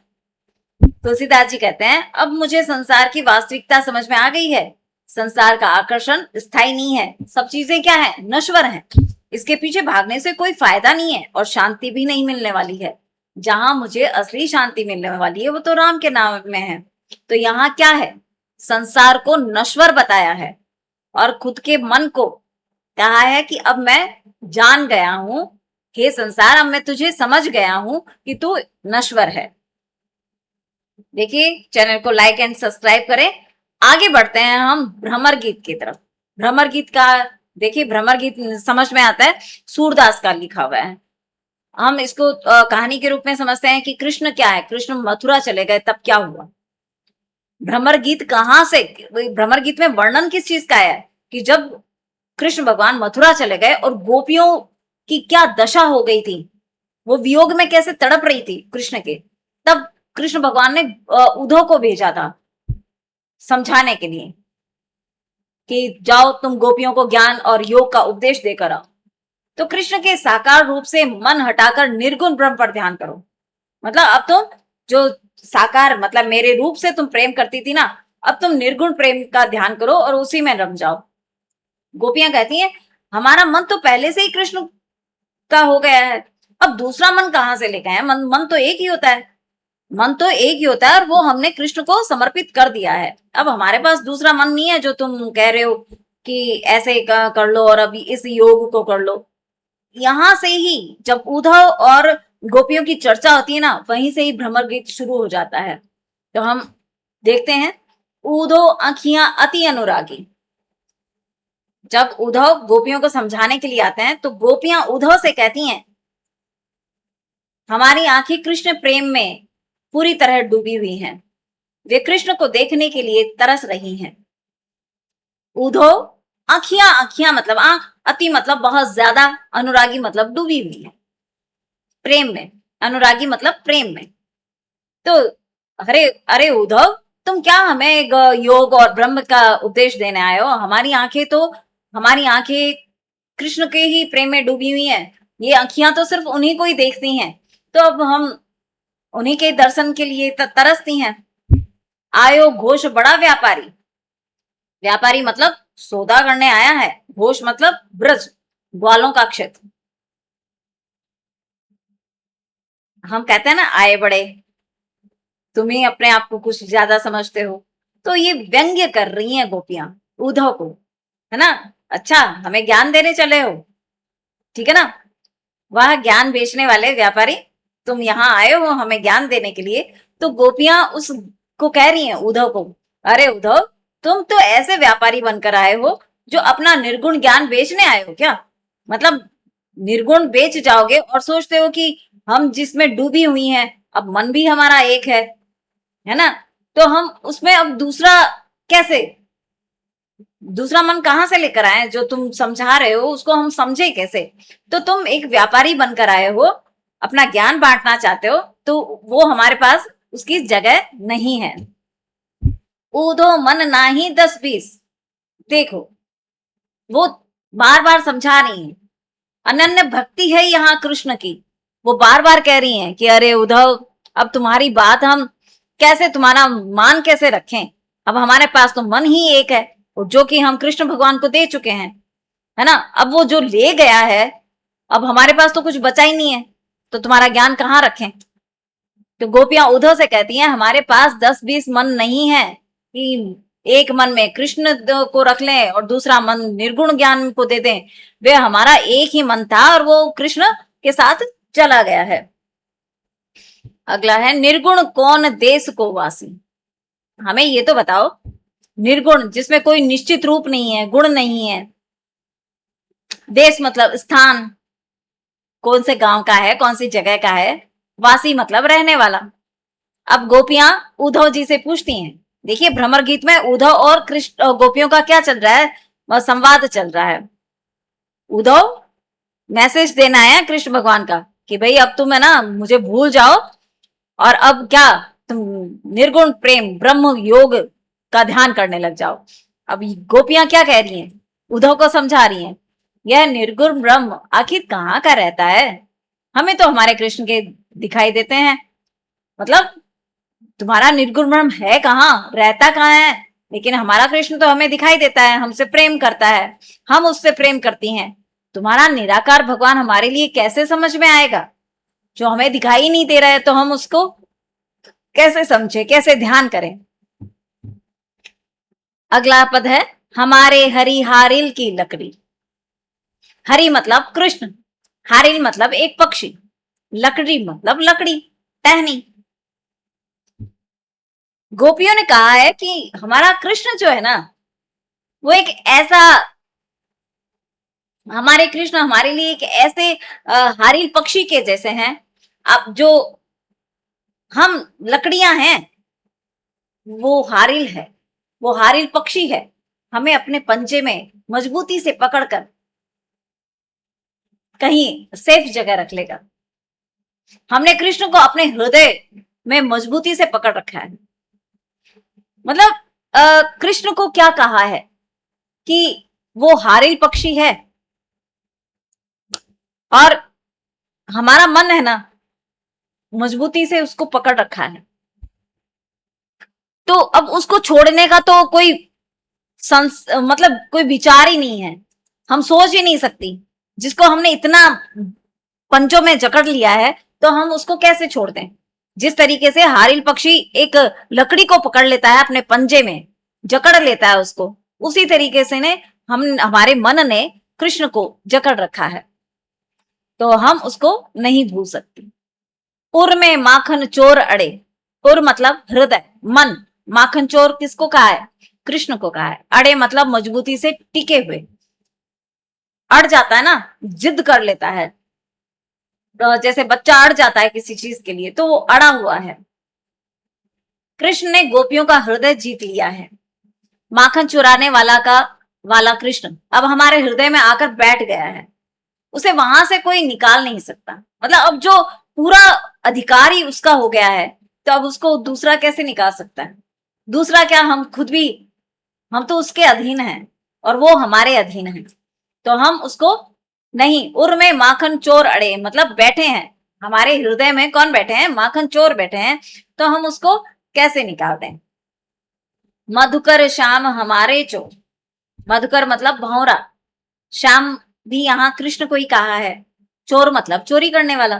Speaker 1: तुलसीदास जी कहते हैं अब मुझे संसार की वास्तविकता समझ में आ गई है। संसार का आकर्षण स्थायी नहीं है, सब चीजें क्या है, नश्वर हैं, इसके पीछे भागने से कोई फायदा नहीं है और शांति भी नहीं मिलने वाली है। जहां मुझे असली शांति मिलने वाली है वो तो राम के नाम में है। तो यहाँ क्या है, संसार को नश्वर बताया है और खुद के मन को कहा है कि अब मैं जान गया हूं, हे संसार अब मैं तुझे समझ गया हूं कि तू नश्वर है। देखिए, चैनल को लाइक एंड सब्सक्राइब करें। आगे बढ़ते हैं हम भ्रमर गीत की तरफ। भ्रमर गीत का देखिए, भ्रमर गीत समझ में आता है, सूरदास का लिखा हुआ है। हम इसको कहानी के रूप में समझते हैं कि कृष्ण क्या है, कृष्ण मथुरा चले गए तब क्या हुआ। भ्रमर गीत कहां से, भ्रमर गीत में वर्णन किस चीज का है कि जब कृष्ण भगवान मथुरा चले गए और गोपियों की क्या दशा हो गई थी, वो वियोग में कैसे तड़प रही थी कृष्ण के, तब कृष्ण भगवान ने उद्धव को भेजा था समझाने के लिए कि जाओ तुम गोपियों को ज्ञान और योग का उपदेश देकर आओ। तो कृष्ण के साकार रूप से मन हटाकर निर्गुण ब्रह्म पर ध्यान करो। मतलब अब तुम जो साकार मतलब मेरे रूप से तुम प्रेम करती थी ना, अब तुम निर्गुण प्रेम का ध्यान करो और उसी में रम जाओ। गोपियां कहती हैं हमारा मन तो पहले से ही कृष्ण का हो गया है, अब दूसरा मन कहां से लेके आए, मन तो एक ही होता है, मन तो एक ही होता है और वो हमने कृष्ण को समर्पित कर दिया है। अब हमारे पास दूसरा मन नहीं है जो तुम कह रहे हो कि ऐसे कर लो और अभी इस योग को कर लो। यहां से ही जब उद्धव और गोपियों की चर्चा होती है ना, वहीं से ही भ्रमर गीत शुरू हो जाता है। तो हम देखते हैं, उद्धव आखियां अति अनुरागी। जब उद्धव गोपियों को समझाने के लिए आते हैं तो गोपियां उद्धव से कहती हैं हमारी आंखें कृष्ण प्रेम में पूरी तरह डूबी हुई हैं, वे कृष्ण को देखने के लिए तरस रही हैं। उद्धव आखियां, आखियां मतलब आंख, अति मतलब बहुत ज्यादा, अनुरागी मतलब डूबी हुई है प्रेम में, अनुरागी मतलब प्रेम में। तो अरे अरे उद्धव, तुम क्या हमें एक योग और ब्रह्म का उपदेश देने आए हो? हमारी आंखें कृष्ण के ही प्रेम में डूबी हुई हैं। ये आंखियां तो सिर्फ उन्हीं को ही देखती हैं। तो अब हम उन्हीं के दर्शन के लिए तरसती हैं। आयो घोष बड़ा व्यापारी। व्यापारी मतलब सौदा करने आया है। घोष मतलब ब्रज, ग्वालों का क्षेत्र। हम कहते हैं ना, आए बड़े, तुम ही अपने आप को कुछ ज्यादा समझते हो। तो ये व्यंग्य कर रही हैं गोपियां उद्धव को, है ना। अच्छा, हमें ज्ञान देने चले हो, ठीक है ना। वह ज्ञान बेचने वाले व्यापारी, तुम यहाँ आए हो हमें ज्ञान देने के लिए। तो गोपियां उसको कह रही हैं उद्धव को, अरे उद्धव, तुम तो ऐसे व्यापारी बनकर आए हो जो अपना निर्गुण ज्ञान बेचने आए हो क्या? मतलब निर्गुण बेच जाओगे और सोचते हो कि हम जिसमें डूबी हुई हैं, अब मन भी हमारा एक है ना। तो हम उसमें अब कैसे दूसरा मन कहां से लेकर आए? जो तुम समझा रहे हो उसको हम समझे कैसे? तो तुम एक व्यापारी बनकर आए हो, अपना ज्ञान बांटना चाहते हो, तो वो हमारे पास उसकी जगह नहीं है। ऊधो मन नाही 10-20। देखो, वो बार बार समझा रही है, अनन्य भक्ति है यहाँ कृष्ण की। वो बार बार कह रही हैं कि अरे उद्धव, अब तुम्हारी बात हम कैसे, तुम्हारा मान कैसे रखें? अब हमारे पास तो मन ही एक है, और जो कि हम कृष्ण भगवान को दे चुके हैं, है ना। अब वो जो ले गया है, अब हमारे पास तो कुछ बचा ही नहीं है, तो तुम्हारा ज्ञान कहाँ रखें? तो गोपियां उद्धव से कहती हैं, हमारे पास 10-20 मन नहीं है कि एक मन में कृष्ण को रख लें और दूसरा मन निर्गुण ज्ञान को दे दें। वे हमारा एक ही मन था और वो कृष्ण के साथ चला गया है। अगला है, निर्गुण कौन देश को वासी। हमें ये तो बताओ, निर्गुण जिसमें कोई निश्चित रूप नहीं है, गुण नहीं है। देश मतलब स्थान, कौन से गांव का है, कौन सी जगह का है। वासी मतलब रहने वाला। अब गोपियां उद्धव जी से पूछती हैं, देखिए भ्रमर गीत में उद्धव और कृष्ण गोपियों का क्या चल रहा है, संवाद चल रहा है। उद्धव मैसेज देना है कृष्ण भगवान का कि भाई अब तुम है ना मुझे भूल जाओ, और अब क्या, तुम निर्गुण प्रेम ब्रह्म योग का ध्यान करने लग जाओ। अब गोपियां क्या कह रही हैं, उद्धव को समझा रही हैं, यह निर्गुण ब्रह्म आखिर कहाँ का रहता है? हमें तो हमारे कृष्ण के दिखाई देते हैं। मतलब तुम्हारा निर्गुण ब्रह्म है कहाँ, रहता कहाँ है? लेकिन हमारा कृष्ण तो हमें दिखाई देता है, हमसे प्रेम करता है, हम उससे प्रेम करती हैं। तुम्हारा निराकार भगवान हमारे लिए कैसे समझ में आएगा? जो हमें दिखाई नहीं दे रहा है तो हम उसको कैसे समझे, कैसे ध्यान करें? अगला पद है, हमारे हरि हारिल की लकड़ी। हरि मतलब कृष्ण, हारिल मतलब एक पक्षी, लकड़ी मतलब लकड़ी, टहनी। गोपियों ने कहा है कि हमारा कृष्ण जो है ना, वो एक ऐसा, हमारे कृष्ण हमारे लिए एक ऐसे हारिल पक्षी के जैसे हैं। अब जो हम लकड़ियां हैं, वो हारिल है, वो हारिल पक्षी है। हमें अपने पंजे में मजबूती से पकड़कर कहीं सेफ जगह रख लेगा। हमने कृष्ण को अपने हृदय में मजबूती से पकड़ रखा है। मतलब कृष्ण को क्या कहा है कि वो हारिल पक्षी है, और हमारा मन है ना, मजबूती से उसको पकड़ रखा है। तो अब उसको छोड़ने का तो कोई मतलब कोई विचार ही नहीं है, हम सोच ही नहीं सकती। जिसको हमने इतना पंजों में जकड़ लिया है, तो हम उसको कैसे छोड़ दें? जिस तरीके से हारिल पक्षी एक लकड़ी को पकड़ लेता है, अपने पंजे में जकड़ लेता है उसको, उसी तरीके से ने हमारे मन ने कृष्ण को जकड़ रखा है, तो हम उसको नहीं भूल सकते। उर में माखन चोर अड़े। उर मतलब हृदय, मन। माखन चोर किसको कहा है? कृष्ण को कहा है। अड़े मतलब मजबूती से टिके हुए। अड़ जाता है ना, जिद कर लेता है, तो जैसे बच्चा अड़ जाता है किसी चीज के लिए, तो वो अड़ा हुआ है। कृष्ण ने गोपियों का हृदय जीत लिया है। माखन चुराने वाला कृष्ण अब हमारे हृदय में आकर बैठ गया है। उसे वहां से कोई निकाल नहीं सकता। मतलब अब जो पूरा अधिकार ही उसका हो गया है, तो अब उसको दूसरा कैसे निकाल सकता है? दूसरा क्या, हम खुद भी, हम तो उसके अधीन हैं और वो हमारे अधीन है। तो हम उसको नहीं, उर में माखन चोर अड़े, मतलब बैठे हैं हमारे हृदय में, कौन बैठे हैं? माखन चोर बैठे हैं। तो हम उसको कैसे निकाल दें? मधुकर श्याम हमारे चोर, मधुकर मतलब भौरा, श्याम भी यहाँ कृष्ण को ही कहा है, चोर मतलब चोरी करने वाला।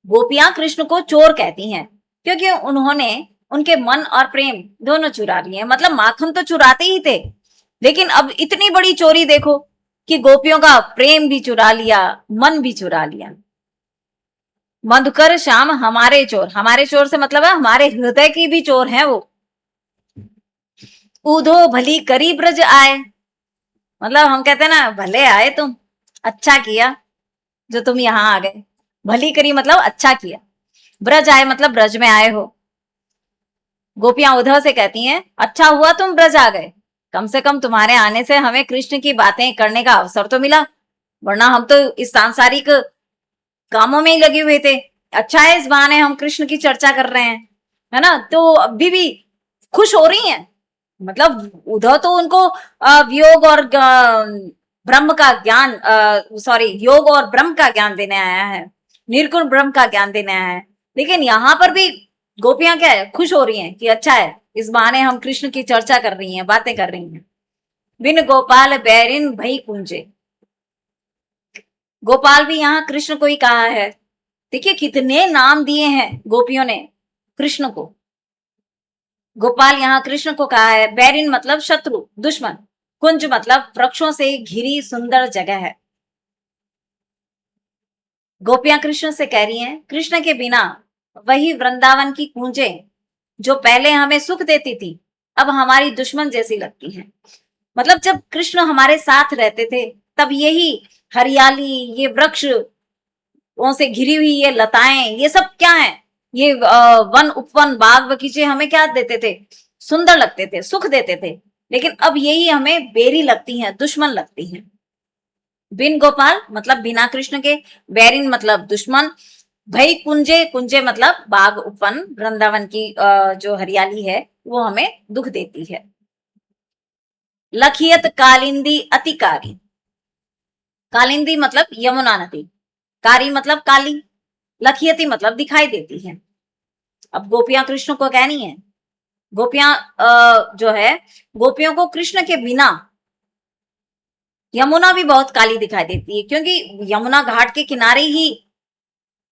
Speaker 1: गोपियां कृष्ण को चोर कहती हैं क्योंकि उन्होंने उनके मन और प्रेम दोनों चुरा लिए हैं। मतलब माखन तो चुराते ही थे, लेकिन अब इतनी बड़ी चोरी देखो कि गोपियों का प्रेम भी चुरा लिया, मन भी चुरा लिया। मधुकर श्याम हमारे चोर, हमारे चोर से मतलब है हमारे हृदय की भी चोर है वो। ऊधो भली करी ब्रज आए, मतलब हम कहते हैं ना, भले आए तुम, अच्छा किया जो तुम यहाँ आ गए। भली करी मतलब अच्छा किया, ब्रज आए मतलब ब्रज में आए हो। गोपियां उद्धव से कहती हैं, अच्छा हुआ तुम ब्रज आ गए, कम से कम तुम्हारे आने से हमें कृष्ण की बातें करने का अवसर तो मिला, वरना हम तो इस सांसारिक कामों में ही लगे हुए थे। अच्छा है इस बहाने हम कृष्ण की चर्चा कर रहे हैं, है ना? तो अभी भी खुश हो रही हैं। मतलब उद्धव तो उनको वियोग और ब्रह्म का ज्ञान, सॉरी, योग और ब्रह्म का ज्ञान देने आया है, निर्गुण ब्रह्म का ज्ञान देने आया है। लेकिन यहाँ पर भी गोपियां क्या है, खुश हो रही हैं कि अच्छा है इस बहाने हम कृष्ण की चर्चा कर रही हैं, बातें कर रही हैं। बिन गोपाल बैरिन भई कुंजे, गोपाल भी यहाँ कृष्ण को ही कहा है। देखिए कितने नाम दिए हैं गोपियों ने कृष्ण को। गोपाल यहाँ कृष्ण को कहा है। बैरिन मतलब शत्रु, दुश्मन। कुंज मतलब वृक्षों से घिरी सुंदर जगह है। गोपियां कृष्ण से कह रही हैं, कृष्ण के बिना वही वृंदावन की कूंजे जो पहले हमें सुख देती थी, अब हमारी दुश्मन जैसी लगती हैं। मतलब जब कृष्ण हमारे साथ रहते थे तब यही हरियाली, ये वृक्ष से घिरी हुई ये लताएं, ये सब क्या है? ये वन उपवन बाग बगीचे हमें क्या देते थे? सुंदर लगते थे, सुख देते थे। लेकिन अब यही हमें बेरी लगती हैं, दुश्मन लगती हैं। बिन गोपाल मतलब बिना कृष्ण के, बैरिन मतलब दुश्मन, भई कुंजे, कुंजे मतलब बाग उपवन वृंदावन की जो हरियाली है वो हमें दुख देती है। लखियत कालिंदी अतिकारी, कालिंदी मतलब यमुना नदी, कारी मतलब काली, लखियती मतलब दिखाई देती है। अब गोपियां कृष्ण को कहनी है, गोपियां जो है, गोपियों को कृष्ण के बिना यमुना भी बहुत काली दिखाई देती है, क्योंकि यमुना घाट के किनारे ही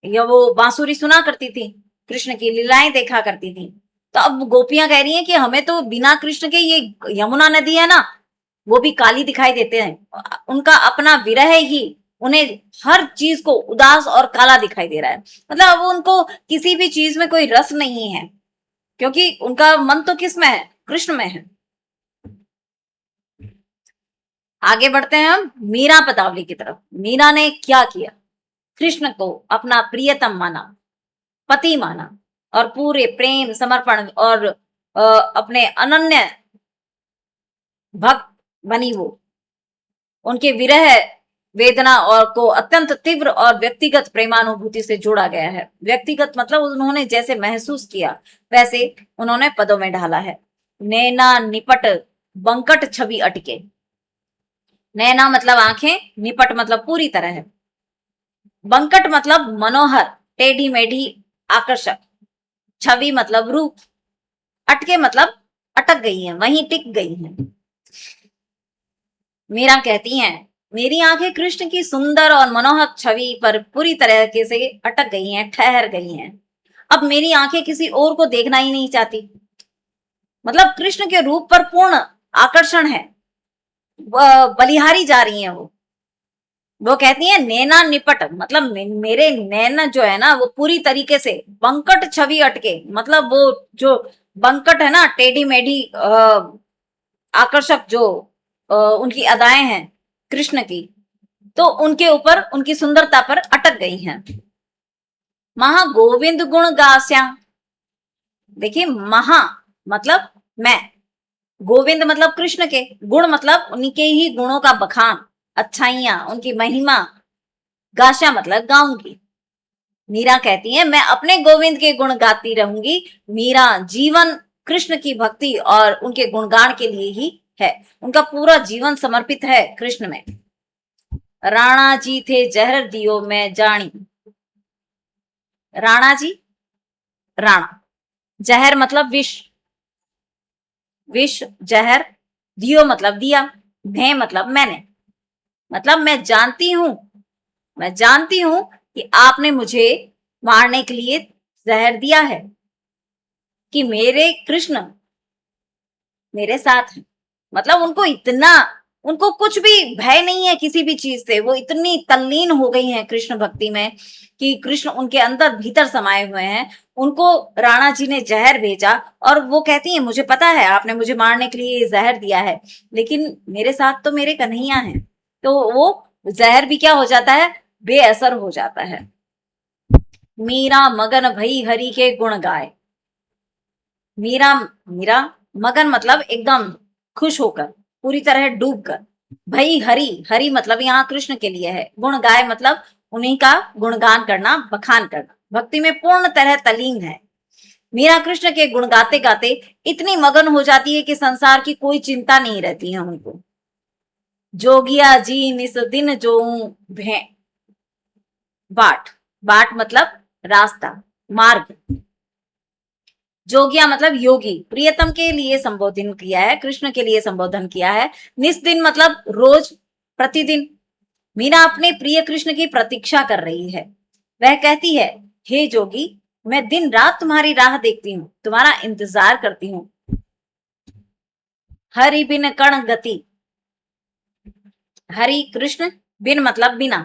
Speaker 1: या वो बांसुरी सुना करती थी, कृष्ण की लीलाएं देखा करती थी। तो अब गोपियां कह रही हैं कि हमें तो बिना कृष्ण के ये यमुना नदी है ना, वो भी काली दिखाई देते हैं। उनका अपना विरह ही उन्हें हर चीज को उदास और काला दिखाई दे रहा है। मतलब अब उनको किसी भी चीज में कोई रस नहीं है, क्योंकि उनका मन तो किस में है? कृष्ण में है। आगे बढ़ते हैं हम मीरा पदावली की तरफ। मीरा ने क्या किया? कृष्ण को अपना प्रियतम माना, पति माना, और पूरे प्रेम समर्पण और अपने अनन्य भक्त बनी वो। उनके विरह वेदना और को अत्यंत तीव्र और व्यक्तिगत प्रेमानुभूति से जोड़ा गया है। व्यक्तिगत मतलब उन्होंने जैसे महसूस किया वैसे उन्होंने पदों में ढाला है। नैना निपट बंकट छवि अटके, नैना मतलब आंखें, निपट मतलब पूरी तरह है, बंकट मतलब मनोहर, टेढ़ी मेढ़ी, आकर्षक, छवि मतलब रूप, अटके मतलब अटक गई है, वहीं टिक गई है। मीरा कहती हैं, मेरी आंखें कृष्ण की सुंदर और मनोहर छवि पर पूरी तरीके से अटक गई हैं, ठहर गई हैं। अब मेरी आंखें किसी और को देखना ही नहीं चाहती। मतलब कृष्ण के रूप पर पूर्ण आकर्षण है, बलिहारी जा रही हैं वो कहती है नैना निपट, मतलब मेरे नैना जो है ना वो पूरी तरीके से बंकट छवि अटके, मतलब वो जो बंकट है ना, टेढ़ी मेढ़ी आकर्षक जो उनकी अदाएं हैं कृष्ण की, तो उनके ऊपर उनकी सुंदरता पर अटक गई हैं। महा गोविंद गुण गास्या, देखिए महा मतलब मैं, गोविंद मतलब कृष्ण के, गुण मतलब उनके ही गुणों का बखान, अच्छाइयां, उनकी महिमा, गाशा मतलब गाऊंगी। मीरा कहती है मैं अपने गोविंद के गुण गाती रहूंगी। मेरा जीवन कृष्ण की भक्ति और उनके गुणगान के लिए ही है। उनका पूरा जीवन समर्पित है कृष्ण में। राणा जी थे जहर दियो मैं जानी। राणा जी, राणा, जहर मतलब विष, विष जहर, दियो मतलब दिया, मैं मतलब मैंने, मतलब मैं जानती हूं, मैं जानती हूं कि आपने मुझे मारने के लिए जहर दिया है, कि मेरे कृष्ण मेरे साथ हैं। मतलब उनको इतना, उनको कुछ भी भय नहीं है किसी भी चीज से। वो इतनी तल्लीन हो गई हैं कृष्ण भक्ति में कि कृष्ण उनके अंदर भीतर समाये हुए हैं। उनको राणा जी ने जहर भेजा और वो कहती हैं मुझे पता है आपने मुझे मारने के लिए जहर दिया है, लेकिन मेरे साथ तो मेरे कन्हैया हैं। तो वो जहर भी क्या हो जाता है, बेअसर हो जाता है। मीरा मगन भई हरि के गुण गाए। मीरा, मीरा मगन मतलब एकदम खुश होकर, पूरी तरह डूब कर। भई हरि, हरि मतलब यहाँ कृष्ण के लिए है। गुण गाय मतलब उन्हीं का गुणगान करना, बखान करना, भक्ति में पूर्ण तरह तल्लीन है। मीरा कृष्ण के गुण गाते गाते इतनी मगन हो जाती है कि संसार की कोई चिंता नहीं रहती है उनको। जोगिया जी निस दिन जो भे बाट, बाट मतलब रास्ता, मार्ग। जोगिया मतलब योगी, प्रियतम के लिए संबोधन किया है, कृष्ण के लिए संबोधन किया है। निस्दिन मतलब रोज, प्रतिदिन। मीना अपने प्रिय कृष्ण की प्रतीक्षा कर रही है। वह कहती है हे जोगी, मैं दिन रात तुम्हारी राह देखती हूँ, तुम्हारा इंतजार करती हूँ। हरि बिन कण गति, हरि कृष्ण, बिन मतलब बिना,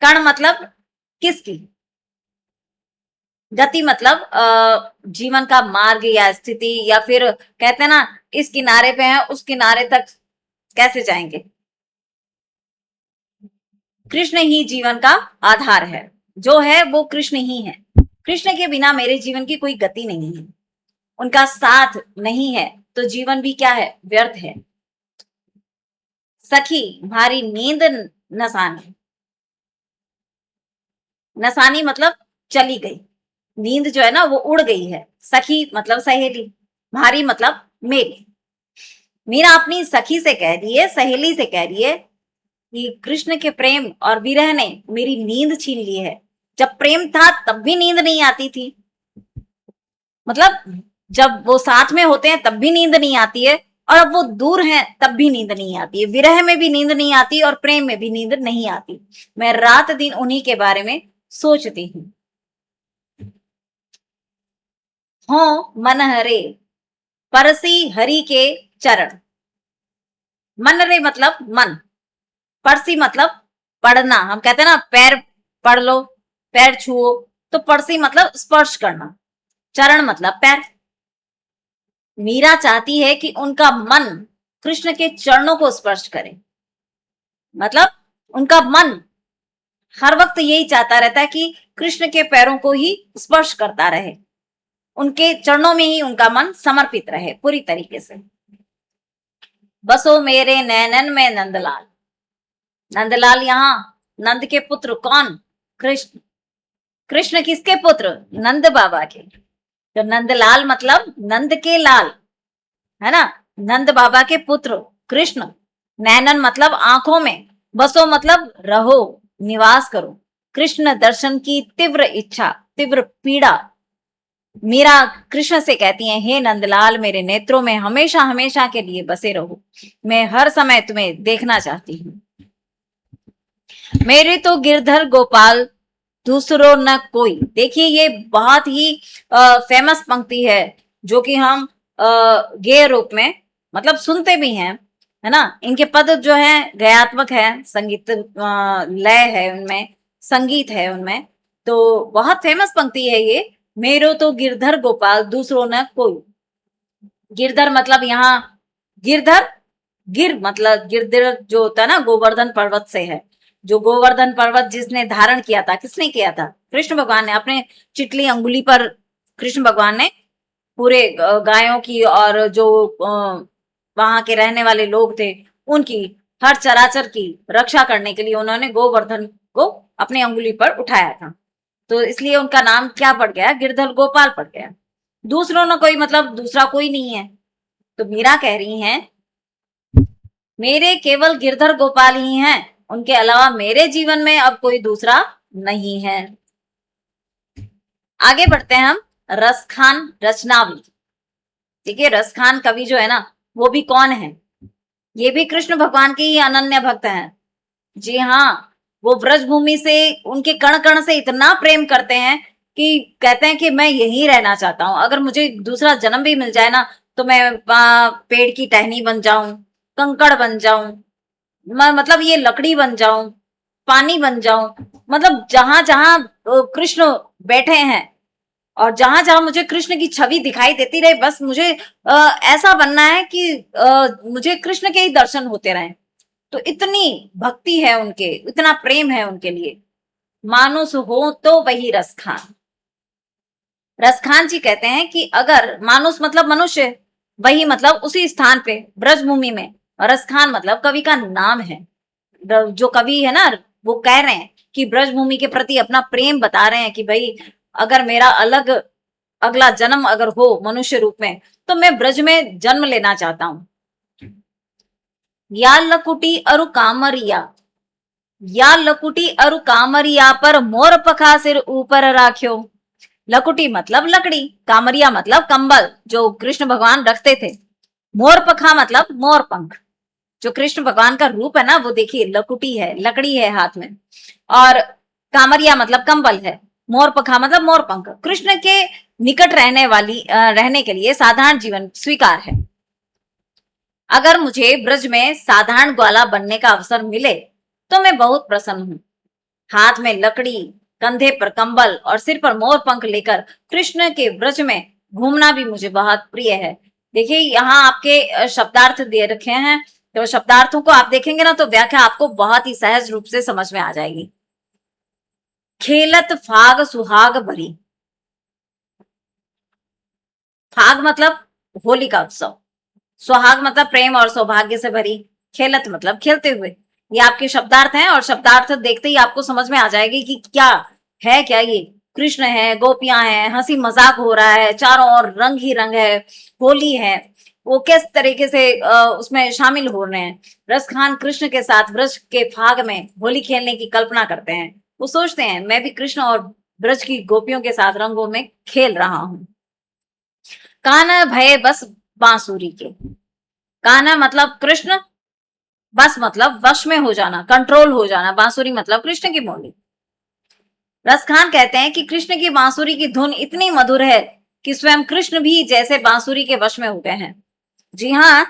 Speaker 1: कण मतलब किसकी, गति मतलब जीवन का मार्ग या स्थिति, या फिर कहते हैं ना इस किनारे पे है उस किनारे तक कैसे जाएंगे। कृष्ण ही जीवन का आधार है, जो है वो कृष्ण ही है। कृष्ण के बिना मेरे जीवन की कोई गति नहीं है, उनका साथ नहीं है तो जीवन भी क्या है, व्यर्थ है। सखी भारी नींद नसानी, नसानी मतलब चली गई, नींद जो है ना वो उड़ गई है। सखी मतलब सहेली, भारी मतलब मेरी। मीरा अपनी सखी से कह रही है, सहेली से कह रही है कि कृष्ण के प्रेम और विरह ने मेरी नींद छीन ली है। जब प्रेम था तब भी नींद नहीं आती थी, मतलब जब वो साथ में होते हैं तब भी नींद नहीं आती है, और अब वो दूर हैं तब भी नींद नहीं आती है। विरह में भी नींद नहीं आती और प्रेम में भी नींद नहीं आती। मैं रात दिन उन्हीं के बारे में सोचती हूँ। हो मन हरे परसी हरि के चरण। मन रे मतलब मन, परसी मतलब पढ़ना। हम कहते हैं ना पैर पढ़ लो, पैर छुओ, तो परसी मतलब स्पर्श करना, चरण मतलब पैर। मीरा चाहती है कि उनका मन कृष्ण के चरणों को स्पर्श करे, मतलब उनका मन हर वक्त यही चाहता रहता है कि कृष्ण के पैरों को ही स्पर्श करता रहे, उनके चरणों में ही उनका मन समर्पित रहे पूरी तरीके से। बसो मेरे नैनन में नंदलाल। नंदलाल यहाँ नंद के पुत्र कौन, कृष्ण। कृष्ण किसके पुत्र, नंद बाबा के। तो नंदलाल मतलब नंद के लाल, है ना, नंद बाबा के पुत्र कृष्ण। नैनन मतलब आंखों में, बसो मतलब रहो, निवास करो। कृष्ण दर्शन की तीव्र इच्छा, तीव्र पीड़ा। मीरा कृष्ण से कहती है हे नंदलाल, मेरे नेत्रों में हमेशा हमेशा के लिए बसे रहो, मैं हर समय तुम्हें देखना चाहती हूँ। मेरे तो गिरधर गोपाल दूसरो न कोई। देखिए ये बहुत ही फेमस पंक्ति है, जो कि हम गेय रूप में मतलब सुनते भी हैं, है ना। इनके पद जो है गयात्मक है, संगीत लय है उनमें, संगीत है उनमें। तो बहुत फेमस पंक्ति है ये, मेरो तो गिरधर गोपाल दूसरो न कोई। गिरधर मतलब यहाँ गिरधर, गिर मतलब गिरधर जो होता है ना गोवर्धन पर्वत से है। जो गोवर्धन पर्वत जिसने धारण किया था, किसने किया था, कृष्ण भगवान ने। अपने चिटली अंगुली पर कृष्ण भगवान ने पूरे गायों की और जो वहां के रहने वाले लोग थे उनकी, हर चराचर की रक्षा करने के लिए उन्होंने गोवर्धन को अपनी अंगुली पर उठाया था, तो इसलिए उनका नाम क्या पड़ गया, गिरधर गोपाल पड़ गया। दूसरों ने कोई मतलब दूसरा कोई नहीं है। तो मीरा कह रही हैं मेरे केवल गिरधर गोपाल ही हैं, उनके अलावा मेरे जीवन में अब कोई दूसरा नहीं है। आगे बढ़ते हैं हम रसखान रचनावली। देखिए रसखान कवि जो है ना वो भी कौन है, ये भी कृष्ण भगवान के ही अनन्य भक्त हैं। जी हाँ, वो ब्रजभूमि से उनके कण कण से इतना प्रेम करते हैं कि कहते हैं कि मैं यहीं रहना चाहता हूं, अगर मुझे दूसरा जन्म भी मिल जाए ना तो मैं पेड़ की टहनी बन जाऊं, कंकड़ बन जाऊं, मैं मतलब ये लकड़ी बन जाऊं, पानी बन जाऊं, मतलब जहां जहां कृष्ण बैठे हैं और जहां जहां मुझे कृष्ण की छवि दिखाई देती रहे, बस मुझे ऐसा बनना है कि मुझे कृष्ण के ही दर्शन होते रहें। तो इतनी भक्ति है उनके, इतना प्रेम है उनके लिए। मानुष हो तो वही रसखान। रसखान जी कहते हैं कि अगर मानुष मतलब मनुष्य, वही मतलब उसी स्थान पे ब्रजभूमि में, रसखान मतलब कवि का नाम है। जो कवि है ना वो कह रहे हैं कि ब्रजभूमि के प्रति अपना प्रेम बता रहे हैं कि भाई अगर मेरा अलग अगला जन्म अगर हो मनुष्य रूप में तो मैं ब्रज में जन्म लेना चाहता हूं। या लकुटी अरु कामरिया, या लकुटी अरु कामरिया पर मोर पखा सिर ऊपर राख्यो। लकुटी मतलब लकड़ी, कामरिया मतलब कंबल जो कृष्ण भगवान रखते थे, मोर पखा मतलब मोर पंख। जो कृष्ण भगवान का रूप है ना वो देखिए लकुटी है, लकड़ी है हाथ में, और कामरिया मतलब कंबल है, मोर पखा मतलब मोर पंख। कृष्ण के निकट रहने के लिए साधारण जीवन स्वीकार है। अगर मुझे ब्रज में साधारण ग्वाला बनने का अवसर मिले तो मैं बहुत प्रसन्न हूं। हाथ में लकड़ी, कंधे पर कंबल और सिर पर मोर पंख लेकर कृष्ण के ब्रज में घूमना भी मुझे बहुत प्रिय है। देखिए यहाँ आपके शब्दार्थ दे रखे हैं, तो शब्दार्थों को आप देखेंगे ना तो व्याख्या आपको बहुत ही सहज रूप से समझ में आ जाएगी। खेलत फाग सुहाग भरी, फाग मतलब होली का उत्सव, सुहाग मतलब प्रेम और सौभाग्य से भरी, खेलत मतलब खेलते हुए। ये आपके शब्दार्थ हैं और शब्दार्थ देखते ही आपको समझ में आ जाएगी कि क्या है, क्या ये कृष्ण है, गोपियां हैं, हंसी मजाक हो रहा है, चारों ओर रंग ही रंग है, होली है, वो किस तरीके से उसमें शामिल हो रहे हैं। रसखान कृष्ण के साथ ब्रज के फाग में होली खेलने की कल्पना करते हैं। वो सोचते हैं मैं भी कृष्ण और ब्रज की गोपियों के साथ रंगों में खेल रहा हूं। कान्हा भय बस बांसुरी के, कान्हा मतलब कृष्ण, बस मतलब वश में हो जाना, कंट्रोल हो जाना, बांसुरी मतलब कृष्ण की मौली। रसखान कहते हैं कि कृष्ण की बांसुरी की धुन इतनी मधुर है कि स्वयं कृष्ण भी जैसे बांसुरी के वश में हो गए हैं। जी हाँ,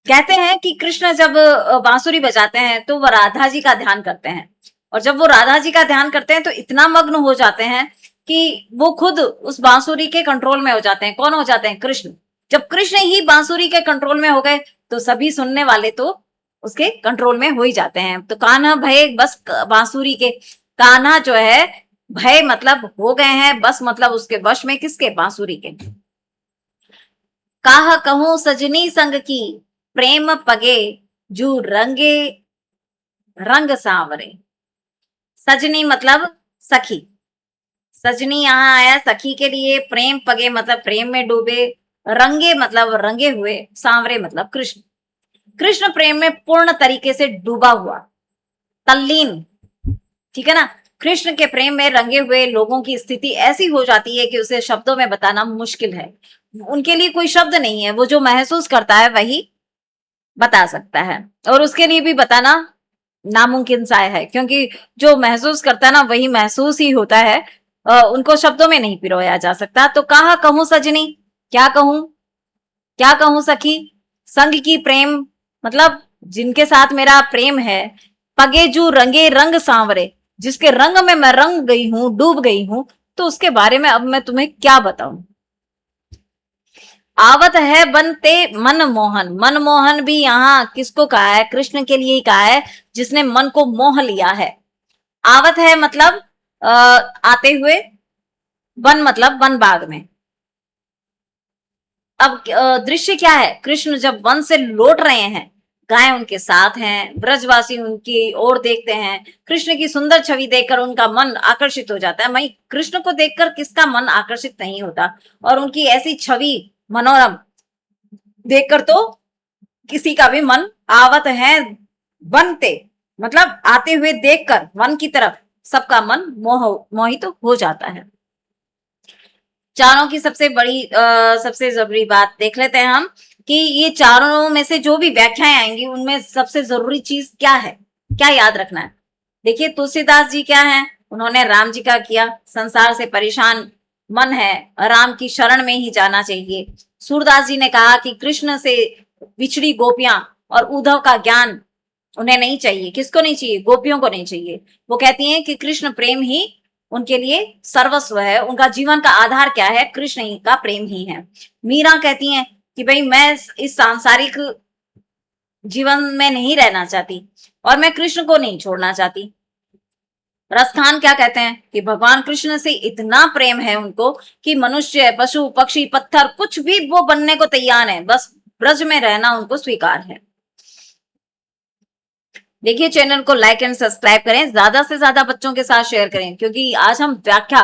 Speaker 1: कहते हैं कि कृष्ण जब बांसुरी बजाते हैं तो वह राधा जी का ध्यान करते हैं, और जब वो राधा जी का ध्यान करते हैं तो इतना मग्न हो जाते हैं कि वो खुद उस बांसुरी के कंट्रोल में हो जाते हैं। कौन हो जाते हैं? कृष्ण। जब कृष्ण ही बांसुरी के कंट्रोल में हो गए तो सभी सुनने वाले तो उसके कंट्रोल में हो ही जाते हैं। तो कान्हा भय बस बांसुरी के, कान्हा जो है भय मतलब हो गए हैं, बस मतलब उसके वश में, किसके? बांसुरी के। काह कहूं सजनी संग की प्रेम पगे जू रंगे रंग सांवरे। सजनी मतलब सखी, सजनी यहाँ आया सखी के लिए, प्रेम पगे मतलब प्रेम में डूबे, रंगे मतलब रंगे हुए, सांवरे मतलब कृष्ण। कृष्ण प्रेम में पूर्ण तरीके से डूबा हुआ, तल्लीन, ठीक है ना। कृष्ण के प्रेम में रंगे हुए लोगों की स्थिति ऐसी हो जाती है कि उसे शब्दों में बताना मुश्किल है। उनके लिए कोई शब्द नहीं है, वो जो महसूस करता है वही बता सकता है, और उसके लिए भी बताना नामुमकिन सा है, क्योंकि जो महसूस करता है ना वही महसूस ही होता है, उनको शब्दों में नहीं पिरोया जा सकता। तो कहा कहूं सजनी, क्या कहूं, क्या कहूं सखी, संग की प्रेम मतलब जिनके साथ मेरा प्रेम है, पगेजू रंगे रंग सांवरे, जिसके रंग में मैं रंग गई हूं, डूब गई हूं, तो उसके बारे में अब मैं तुम्हें क्या बताऊं। आवत है बनते मनमोहन, मनमोहन भी यहाँ किसको कहा है? कृष्ण के लिए ही कहा है, जिसने मन को मोह लिया है। आवत है मतलब आते हुए, वन मतलब वन बाग में। अब दृश्य क्या है? कृष्ण जब वन से लौट रहे हैं, गाय उनके साथ हैं, ब्रजवासी उनकी ओर देखते हैं, कृष्ण की सुंदर छवि देखकर उनका मन आकर्षित हो जाता है। वहीं कृष्ण को देखकर किसका मन आकर्षित नहीं होता, और उनकी ऐसी छवि मनोरम देखकर तो किसी का भी मन आवत है बनते, मतलब आते हुए देखकर वन की तरफ सबका मन मोहित तो हो जाता है। चारों की सबसे जरूरी बात देख लेते हैं हम कि ये चारों में से जो भी व्याख्याएं आएंगी उनमें सबसे जरूरी चीज क्या है, क्या याद रखना है। देखिए तुलसीदास जी क्या है, उन्होंने राम जी का किया, संसार से परेशान मन है, राम की शरण में ही जाना चाहिए। सूरदास जी ने कहा कि कृष्ण से बिछड़ी गोपियां और उद्धव का ज्ञान उन्हें नहीं चाहिए। किसको नहीं चाहिए? गोपियों को नहीं चाहिए। वो कहती हैं कि कृष्ण प्रेम ही उनके लिए सर्वस्व है, उनका जीवन का आधार क्या है? कृष्ण ही का प्रेम ही है। मीरा कहती हैं कि भाई मैं इस सांसारिक जीवन में नहीं रहना चाहती और मैं कृष्ण को नहीं छोड़ना चाहती। रसखान क्या कहते हैं कि भगवान कृष्ण से इतना प्रेम है उनको कि मनुष्य, पशु, पक्षी, पत्थर कुछ भी वो बनने को तैयार है, बस ब्रज में रहना उनको स्वीकार है। देखिए चैनल को लाइक एंड सब्सक्राइब करें, ज्यादा से ज्यादा बच्चों के साथ शेयर करें, क्योंकि आज हम व्याख्या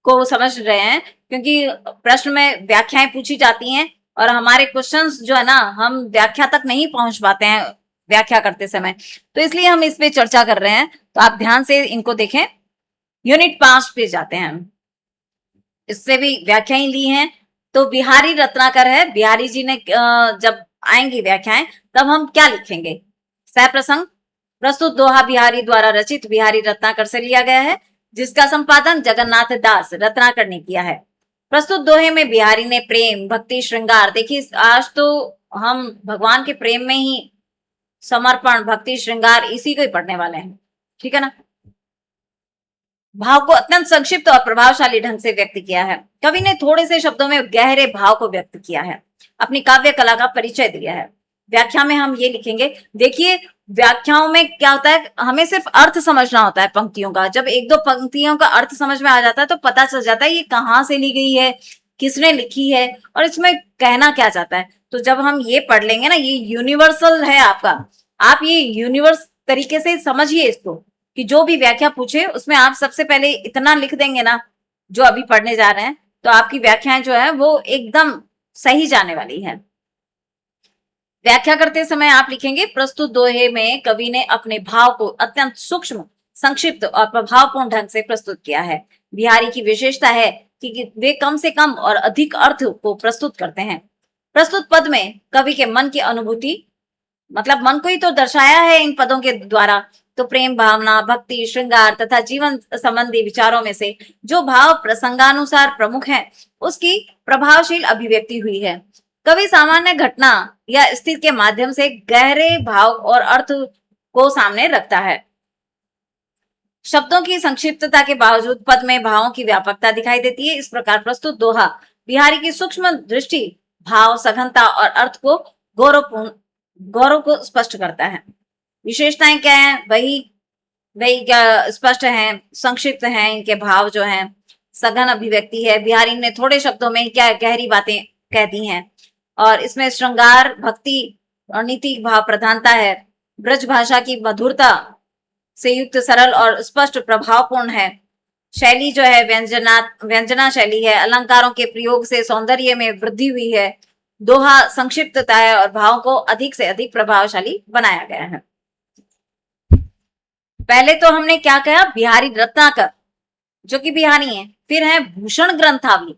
Speaker 1: को समझ रहे हैं, क्योंकि प्रश्न में व्याख्याएं पूछी जाती हैं और हमारे क्वेश्चंस जो है ना हम व्याख्या तक नहीं पहुंच पाते हैं व्याख्या करते समय, तो इसलिए हम इस पे चर्चा कर रहे हैं। तो आप ध्यान से इनको देखें। यूनिट 5 पे जाते हैं हम, इससे भी व्याख्याएं ली हैं। तो बिहारी रत्नाकर है, बिहारी जी ने जब आएंगी व्याख्याएं तब हम क्या लिखेंगे? सह प्रसंग प्रस्तुत दोहा बिहारी द्वारा रचित बिहारी रत्नाकर से लिया गया है, जिसका संपादन जगन्नाथ दास रत्नाकर ने किया है। प्रस्तुत दोहे में बिहारी ने प्रेम, भक्ति, श्रृंगार, देखिए आज तो हम भगवान के प्रेम में ही समर्पण, भक्ति, श्रृंगार इसी को ही पढ़ने वाले हैं, ठीक है ना। भाव को अत्यंत संक्षिप्त और प्रभावशाली ढंग से व्यक्त किया है। कवि ने थोड़े से शब्दों में गहरे भाव को व्यक्त किया है, अपनी काव्य कला का परिचय दिया है। व्याख्या में हम ये लिखेंगे, देखिए व्याख्याओं में क्या होता है, हमें सिर्फ अर्थ समझना होता है पंक्तियों का। जब एक दो पंक्तियों का अर्थ समझ में आ जाता है तो पता चल जाता है ये कहाँ से ली गई है, किसने लिखी है और इसमें कहना क्या चाहता है। तो जब हम ये पढ़ लेंगे ना, ये यूनिवर्सल है आपका, आप ये यूनिवर्स तरीके से समझिए इसको, कि जो भी व्याख्या पूछे उसमें आप सबसे पहले इतना लिख देंगे ना जो अभी पढ़ने जा रहे हैं, तो आपकी व्याख्याएं जो है वो एकदम सही जाने वाली है। व्याख्या करते समय आप लिखेंगे, प्रस्तुत दोहे में कवि ने अपने भाव को अत्यंत सूक्ष्म, संक्षिप्त और प्रभावपूर्ण ढंग से प्रस्तुत किया है। बिहारी की विशेषता है कि वे कम से कम और अधिक अर्थ को प्रस्तुत करते हैं। प्रस्तुत पद में कवि के मन की अनुभूति, मतलब मन को ही तो दर्शाया है इन पदों के द्वारा। तो प्रेम भावना, भक्ति, श्रृंगार तथा जीवन संबंधी विचारों में से जो भाव प्रसंगानुसार प्रमुख हैं, उसकी प्रभावशील अभिव्यक्ति हुई है। कवि सामान्य घटना या स्थिति के माध्यम से गहरे भाव और अर्थ को सामने रखता है। शब्दों की संक्षिप्तता के बावजूद पद में भावों की व्यापकता दिखाई देती है। इस प्रकार प्रस्तुत दोहा बिहारी की सूक्ष्म दृष्टि, भाव, सघनता और अर्थ को गौरव को स्पष्ट करता है। विशेषताएं क्या है? वही क्या स्पष्ट है, संक्षिप्त है, इनके भाव जो हैं, सघन अभिव्यक्ति है। बिहारी ने थोड़े शब्दों में क्या गहरी बातें कह दी हैं, और इसमें श्रृंगार, भक्ति और नीति भाव प्रधानता है। ब्रज भाषा की मधुरता से युक्त सरल और स्पष्ट प्रभावपूर्ण है। शैली जो है व्यंजना शैली है। अलंकारों के प्रयोग से सौंदर्य में वृद्धि हुई है। दोहा संक्षिप्तता है और भाव को अधिक से अधिक प्रभावशाली बनाया गया है। पहले तो हमने क्या कहा, बिहारी रत्नाकर जो कि बिहारी हैं। फिर है भूषण ग्रंथावली।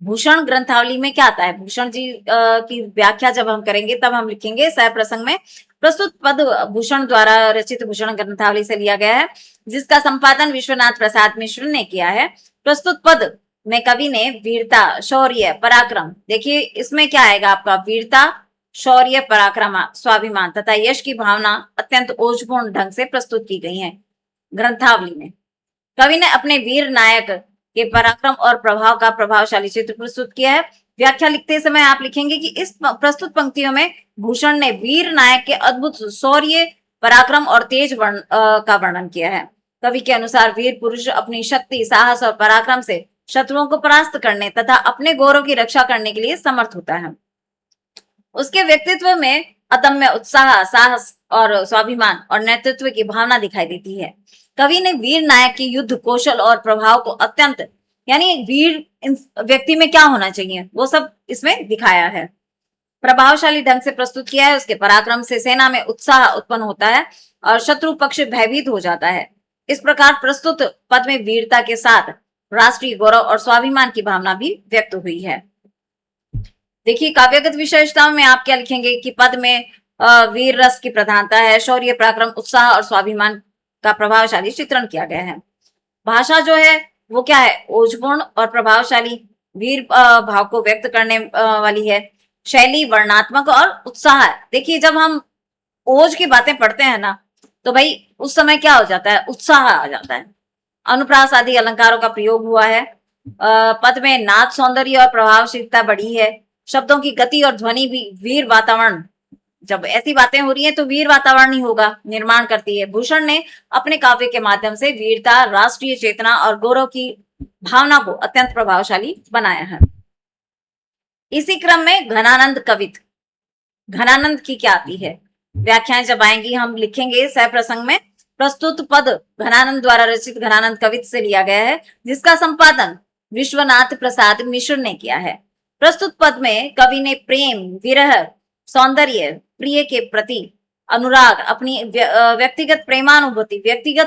Speaker 1: भूषण ग्रंथावली में क्या आता है? भूषण जी की व्याख्या जब हम करेंगे तब हम लिखेंगे सह प्रसंग में प्रस्तुत पद भूषण द्वारा रचित भूषण ग्रंथावली से लिया गया है, जिसका संपादन विश्वनाथ प्रसाद मिश्र ने किया है। प्रस्तुत पद में कवि ने वीरता, शौर्य, पराक्रम, देखिए इसमें क्या आएगा आपका, वीरता, शौर्य, पराक्रम, स्वाभिमान तथा यश की भावना अत्यंत ओजपूर्ण ढंग से प्रस्तुत की गई है। ग्रंथावली में कवि ने अपने वीर नायक के पराक्रम और प्रभाव का प्रभावशाली चित्र प्रस्तुत किया है। व्याख्या लिखते समय आप लिखेंगे कि इस प्रस्तुत पंक्तियों में भूषण ने वीर नायक के अद्भुत शौर्य, पराक्रम और तेज का वर्णन किया है। कवि के अनुसार वीर पुरुष अपनी शक्ति, साहस और पराक्रम से शत्रुओं को परास्त करने तथा अपने गौरव की रक्षा करने के लिए समर्थ होता है। उसके व्यक्तित्व में अदम्य उत्साह, साहस और स्वाभिमान और नेतृत्व की भावना दिखाई देती है। कवि ने वीर नायक की युद्ध कौशल और प्रभाव को अत्यंत, यानी वीर व्यक्ति में क्या होना चाहिए वो सब इसमें दिखाया है, प्रभावशाली ढंग से प्रस्तुत किया है। उसके पराक्रम से सेना में उत्साह उत्पन्न होता है और शत्रु पक्ष भयभीत हो जाता है। इस प्रकार प्रस्तुत पद में वीरता के साथ राष्ट्रीय गौरव और स्वाभिमान की भावना भी व्यक्त हुई है। देखिए काव्यगत विशेषताओं में आप क्या लिखेंगे कि पद में वीर रस की प्रधानता है, शौर्य, पराक्रम, उत्साह और स्वाभिमान का प्रभावशाली चित्रण किया गया है। भाषा जो है वो क्या है, ओजपूर्ण और प्रभावशाली वीर भाव को व्यक्त करने वाली है। शैली वर्णात्मक और उत्साह है। देखिए जब हम ओज की बातें पढ़ते हैं ना तो भाई उस समय क्या हो जाता है, उत्साह आ जाता है। अनुप्रास आदि अलंकारों का प्रयोग हुआ है। पद में नाद, सौंदर्य और प्रभावशीलता बढ़ी है। शब्दों की गति और ध्वनि भी वीर वातावरण, जब ऐसी बातें हो रही हैं तो वीर वातावरण ही होगा, निर्माण करती है। भूषण ने अपने काव्य के माध्यम से वीरता, राष्ट्रीय चेतना और गौरव की भावना को अत्यंत प्रभावशाली बनाया है। इसी क्रम में घनानंद कवित, घनानंद की क्या आती है, व्याख्याएं जब आएंगी हम लिखेंगे सह में। प्रस्तुत पद घनानंद द्वारा रचित घनानंद कवित से लिया गया है, जिसका संपादन विश्वनाथ प्रसाद मिश्र ने किया है। प्रस्तुत पद में कवि ने प्रेम, विरह, सौंदर्य, प्रिय के प्रति अनुराग, अपनी व्यक्तिगत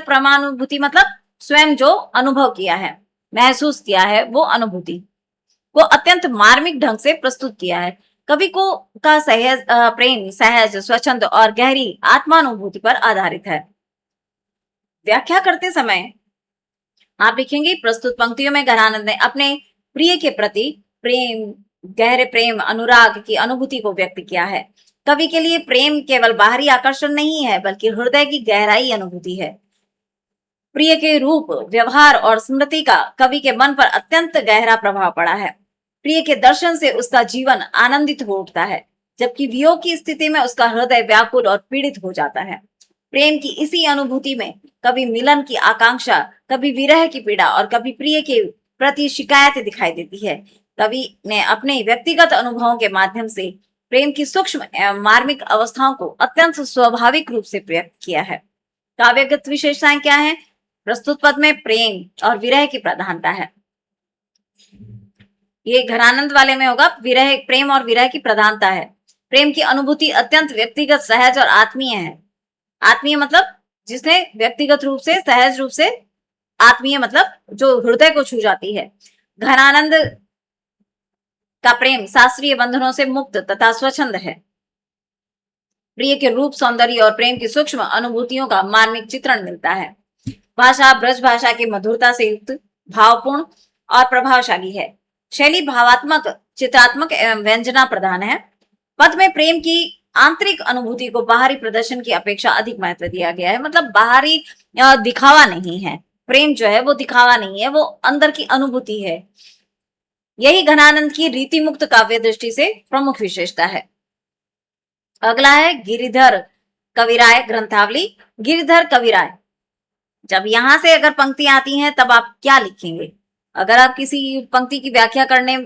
Speaker 1: प्रेमानुभूति मतलब स्वयं जो अनुभव किया है, महसूस किया है, वो अनुभूति को अत्यंत मार्मिक ढंग से प्रस्तुत किया है। कवि को का सहज प्रेम सहज, स्वच्छंद और गहरी आत्मानुभूति पर आधारित है। व्याख्या करते समय आप लिखेंगे प्रस्तुत पंक्तियों में घनानंद ने अपने प्रिय के प्रति प्रेम, गहरे प्रेम, अनुराग की अनुभूति को व्यक्त किया है। कवि के लिए प्रेम केवल बाहरी आकर्षण नहीं है बल्कि हृदय की गहराई अनुभूति है। प्रिय के रूप, व्यवहार और स्मृति का कवि के मन पर अत्यंत गहरा प्रभाव पड़ा है। प्रिय के दर्शन से उसका जीवन आनंदित हो उठता है, जबकि वियोग की स्थिति में उसका हृदय व्याकुल और पीड़ित हो जाता है। प्रेम की इसी अनुभूति में कभी मिलन की आकांक्षा, कभी विरह की पीड़ा और कभी प्रिय के प्रति शिकायत दिखाई देती है। कवि ने अपने व्यक्तिगत अनुभवों के माध्यम से प्रेम की सूक्ष्म एवं मार्मिक अवस्थाओं को अत्यंत स्वाभाविक रूप से व्यक्त किया है। काव्यगत विशेषताएं क्या है, प्रस्तुत पद में प्रेम और विरह की प्रधानता है। ये घनानंद वाले में होगा, विरह, प्रेम और विरह की प्रधानता है। प्रेम की अनुभूति अत्यंत व्यक्तिगत, सहज और आत्मीय है। आत्मीय मतलब जिसने व्यक्तिगत रूप से, सहज रूप से, आत्मीय मतलब जो हृदय को छू जाती है। घनानंद का प्रेम शास्त्रीय बंधनों से मुक्त तथा स्वच्छंद है। प्रिय के रूप, सौंदर्य और प्रेम की सूक्ष्म अनुभूतियों का मार्मिक चित्रण मिलता है। भाषा ब्रज भाषा की मधुरता से युक्त, भावपूर्ण और प्रभावशाली है। शैली भावात्मक, चित्रात्मक एवं व्यंजना प्रधान है। पद में प्रेम की आंतरिक अनुभूति को बाहरी प्रदर्शन की अपेक्षा अधिक महत्व दिया गया है। मतलब बाहरी दिखावा नहीं है, प्रेम जो है वो दिखावा नहीं है, वो अंदर की अनुभूति है। यही घनानंद की रीति मुक्त काव्य दृष्टि से प्रमुख विशेषता है। अगला है गिरिधर कविराय ग्रंथावली। गिरिधर कविराय, जब यहां से अगर पंक्तियां आती हैं तब आप क्या लिखेंगे। अगर आप किसी पंक्ति की व्याख्या करने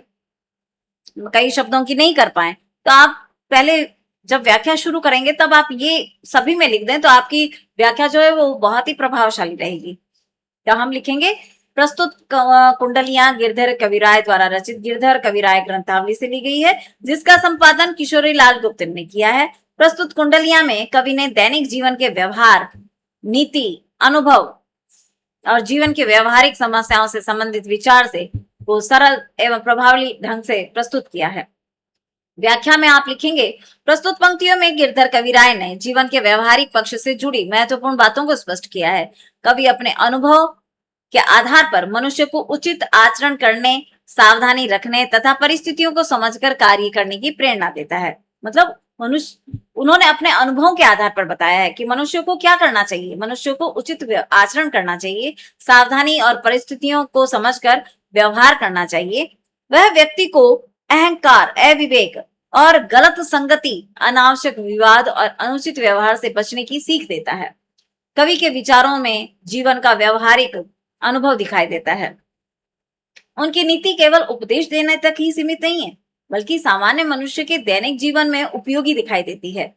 Speaker 1: कई शब्दों की नहीं कर पाए तो आप पहले जब व्याख्या शुरू करेंगे तब आप ये सभी में लिख दें तो आपकी व्याख्या जो है वो बहुत ही प्रभावशाली रहेगी। तो हम लिखेंगे प्रस्तुत कुंडलियां गिरधर कविराय द्वारा रचित गिरधर कविराय ग्रंथावली से ली गई है, जिसका संपादन किशोरी लाल गुप्त ने किया है। प्रस्तुत कुंडलियां में कवि ने दैनिक जीवन के व्यवहार, नीति, अनुभव और जीवन के व्यवहारिक समस्याओं से संबंधित विचार से वो सरल एवं प्रभावशाली ढंग से प्रस्तुत किया है। व्याख्या में आप लिखेंगे प्रस्तुत पंक्तियों में गिरधर कविराय ने जीवन के व्यवहारिक पक्ष से जुड़ी महत्वपूर्ण बातों को स्पष्ट किया है। कवि अपने अनुभव के आधार पर मनुष्य को उचित आचरण करने, सावधानी रखने तथा परिस्थितियों को समझकर कार्य करने की प्रेरणा देता है। मतलब उन्होंने अपने अनुभवों के आधार पर बताया है कि मनुष्य को क्या करना चाहिए, मनुष्य को उचित आचरण करना चाहिए, सावधानी और परिस्थितियों को समझकर व्यवहार करना चाहिए। वह व्यक्ति को अहंकार, अविवेक और गलत संगति, अनावश्यक विवाद और अनुचित व्यवहार से बचने की सीख देता है। कवि के विचारों में जीवन का व्यवहारिक अनुभव दिखाई देता है। उनकी नीति केवल उपदेश देने तक ही सीमित नहीं है, बल्कि सामान्य मनुष्य के दैनिक जीवन में उपयोगी दिखाई देती है।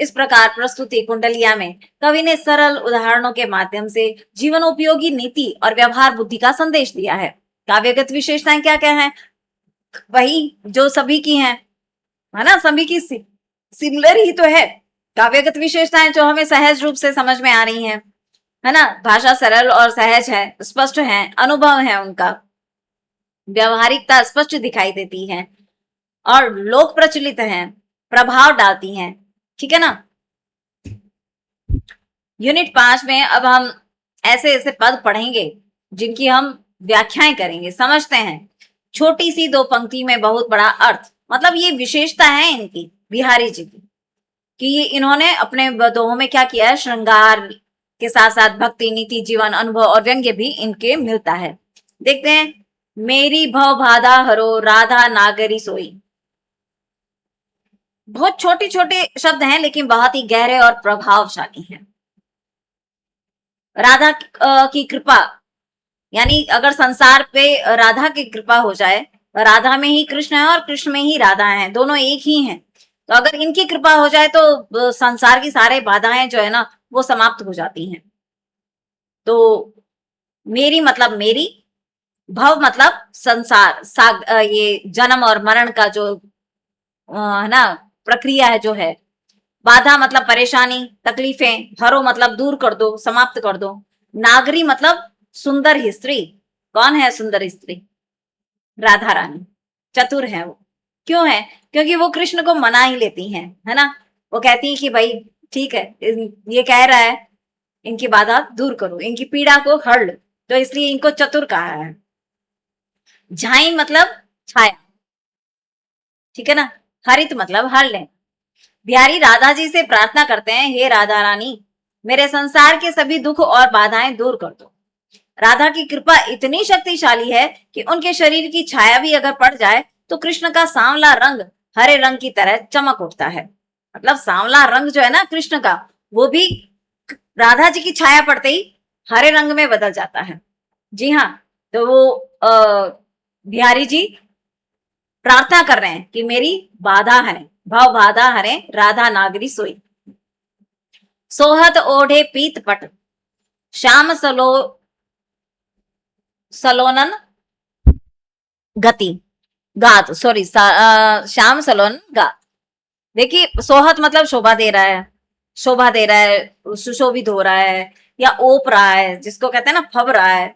Speaker 1: इस प्रकार प्रस्तुति कुंडलिया में कवि ने सरल उदाहरणों के माध्यम से जीवन उपयोगी नीति और व्यवहार बुद्धि का संदेश दिया है। काव्यगत विशेषताएं क्या क्या है? वही जो सभी की हैं, है ना, सभी की सिमिलर ही तो है। काव्यगत विशेषताएं जो हमें सहज रूप से समझ में आ रही हैं, है ना, भाषा सरल और सहज है, स्पष्ट है, अनुभव है उनका, व्यवहारिकता स्पष्ट दिखाई देती है और लोक प्रचलित है, प्रभाव डालती हैं। ठीक है ना। यूनिट 5 में अब हम ऐसे ऐसे पद पढ़ेंगे जिनकी हम व्याख्याएं करेंगे, समझते हैं। छोटी सी दो पंक्ति में बहुत बड़ा अर्थ, मतलब ये विशेषता है इनकी, बिहारी जी की, कि इन्होंने अपने दोहों में क्या किया है, श्रृंगार के साथ साथ भक्ति, नीति, जीवन, अनुभव और व्यंग्य भी इनके मिलता है। देखते हैं। मेरी भव बाधा हरो राधा नागरी सोई। बहुत छोटे छोटे शब्द हैं लेकिन बहुत ही गहरे और प्रभावशाली हैं। राधा की कृपा, यानी अगर संसार पे राधा की कृपा हो जाए, राधा में ही कृष्ण है और कृष्ण में ही राधा है, दोनों एक ही हैं, तो अगर इनकी कृपा हो जाए तो संसार की सारे बाधाएं जो है ना वो समाप्त हो जाती हैं। तो मेरी मतलब मेरी, भव मतलब संसार, ये जन्म और मरण का जो है ना प्रक्रिया है जो है, बाधा मतलब परेशानी, तकलीफें, हरो मतलब दूर कर दो, समाप्त कर दो, नागरी मतलब सुंदर ही स्त्री। कौन है सुंदर स्त्री? राधा रानी, चतुर है वो। क्यों है? क्योंकि वो कृष्ण को मना ही लेती हैं, है ना। वो कहती है कि भाई ठीक है, ये कह रहा है, इनकी बाधा दूर करो, इनकी पीड़ा को हर लो, तो इसलिए इनको चतुर कहा है। झाई मतलब छाया, ठीक है ना। हरित मतलब हर ले। बिहारी राधा जी से प्रार्थना करते हैं, हे राधा रानी, मेरे संसार के सभी दुख और बाधाएं दूर कर दो। राधा की कृपा इतनी शक्तिशाली है कि उनके शरीर की छाया भी अगर पड़ जाए तो कृष्ण का सांवला रंग हरे रंग की तरह चमक उठता है। मतलब सांवला रंग जो है ना कृष्ण का, वो भी राधा जी की छाया पड़ते ही हरे रंग में बदल जाता है। जी हाँ। तो वो बिहारी जी प्रार्थना कर रहे हैं कि मेरी बाधा हरे, भव बाधा हरे, राधा नागरी सोई। सोहत ओढ़े पीत पट, श्याम सलोनन गति गात, सॉरी, श्याम सलोन गात। देखिए, सोहत मतलब शोभा दे रहा है, शोभा दे रहा है, सुशोभित हो रहा है या ओप रहा है, जिसको कहते हैं ना फब रहा है।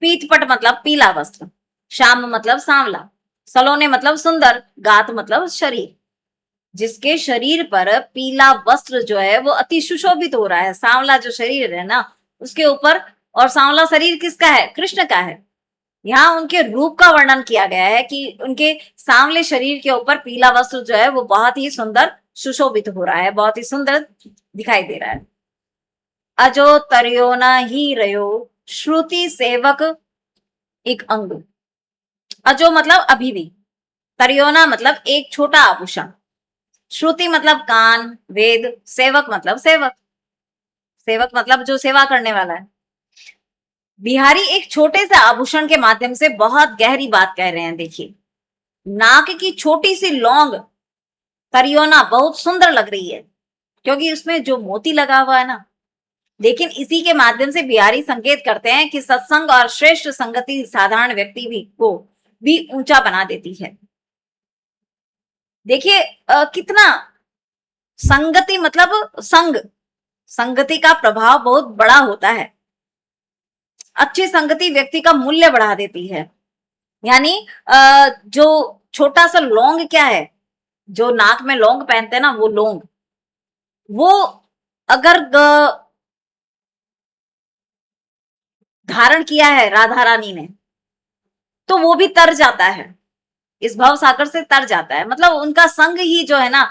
Speaker 1: पीतपट मतलब पीला वस्त्र, श्याम मतलब सांवला, सलोने मतलब सुंदर, गात मतलब शरीर। जिसके शरीर पर पीला वस्त्र जो है वो अति सुशोभित हो रहा है, सांवला जो शरीर है ना उसके ऊपर, और सांवला शरीर किसका है? कृष्ण का है। यहाँ उनके रूप का वर्णन किया गया है कि उनके सांवले शरीर के ऊपर पीला वस्त्र जो है वो बहुत ही सुंदर सुशोभित हो रहा है, बहुत ही सुंदर दिखाई दे रहा है। अजो तरियोना ही रयो श्रुति सेवक एक अंग। अजो मतलब अभी भी, तरियोना मतलब एक छोटा आभूषण, श्रुति मतलब कान, वेद, सेवक मतलब सेवक, सेवक मतलब जो सेवा करने वाला है। बिहारी एक छोटे से आभूषण के माध्यम से बहुत गहरी बात कह रहे हैं। देखिए, नाक की छोटी सी लौंग तरियोना बहुत सुंदर लग रही है क्योंकि उसमें जो मोती लगा हुआ है ना, लेकिन इसी के माध्यम से बिहारी संकेत करते हैं कि सत्संग और श्रेष्ठ संगति साधारण व्यक्ति भी को भी ऊंचा बना देती है। देखिए कितना, संगति मतलब संग, संगति का प्रभाव बहुत बड़ा होता है। अच्छी संगति व्यक्ति का मूल्य बढ़ा देती है। यानी जो छोटा सा लौंग क्या है, जो नाक में लौंग पहनते हैं ना, वो लौंग, वो अगर धारण किया है राधा रानी ने तो वो भी तर जाता है, इस भव सागर से तर जाता है। मतलब उनका संग ही जो है ना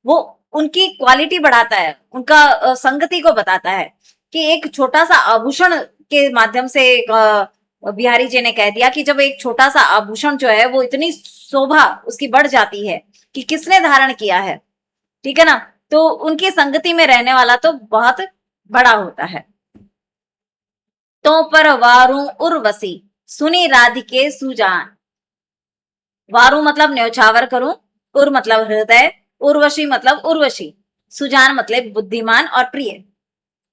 Speaker 1: वो उनकी क्वालिटी बढ़ाता है, उनका संगति को बताता है। कि एक छोटा सा आभूषण के माध्यम से बिहारी जी ने कह दिया कि जब एक छोटा सा आभूषण जो है वो इतनी शोभा उसकी बढ़ जाती है कि किसने धारण किया है, ठीक है ना, तो उनकी संगति में रहने वाला तो बहुत बड़ा होता है। तो पर वारू उर्वशी सुनी राधिके सुजान। वारू मतलब न्यौछावर करूं, उर मतलब हृदय, उर्वशी मतलब उर्वशी। सुजान मतलब बुद्धिमान और प्रिय।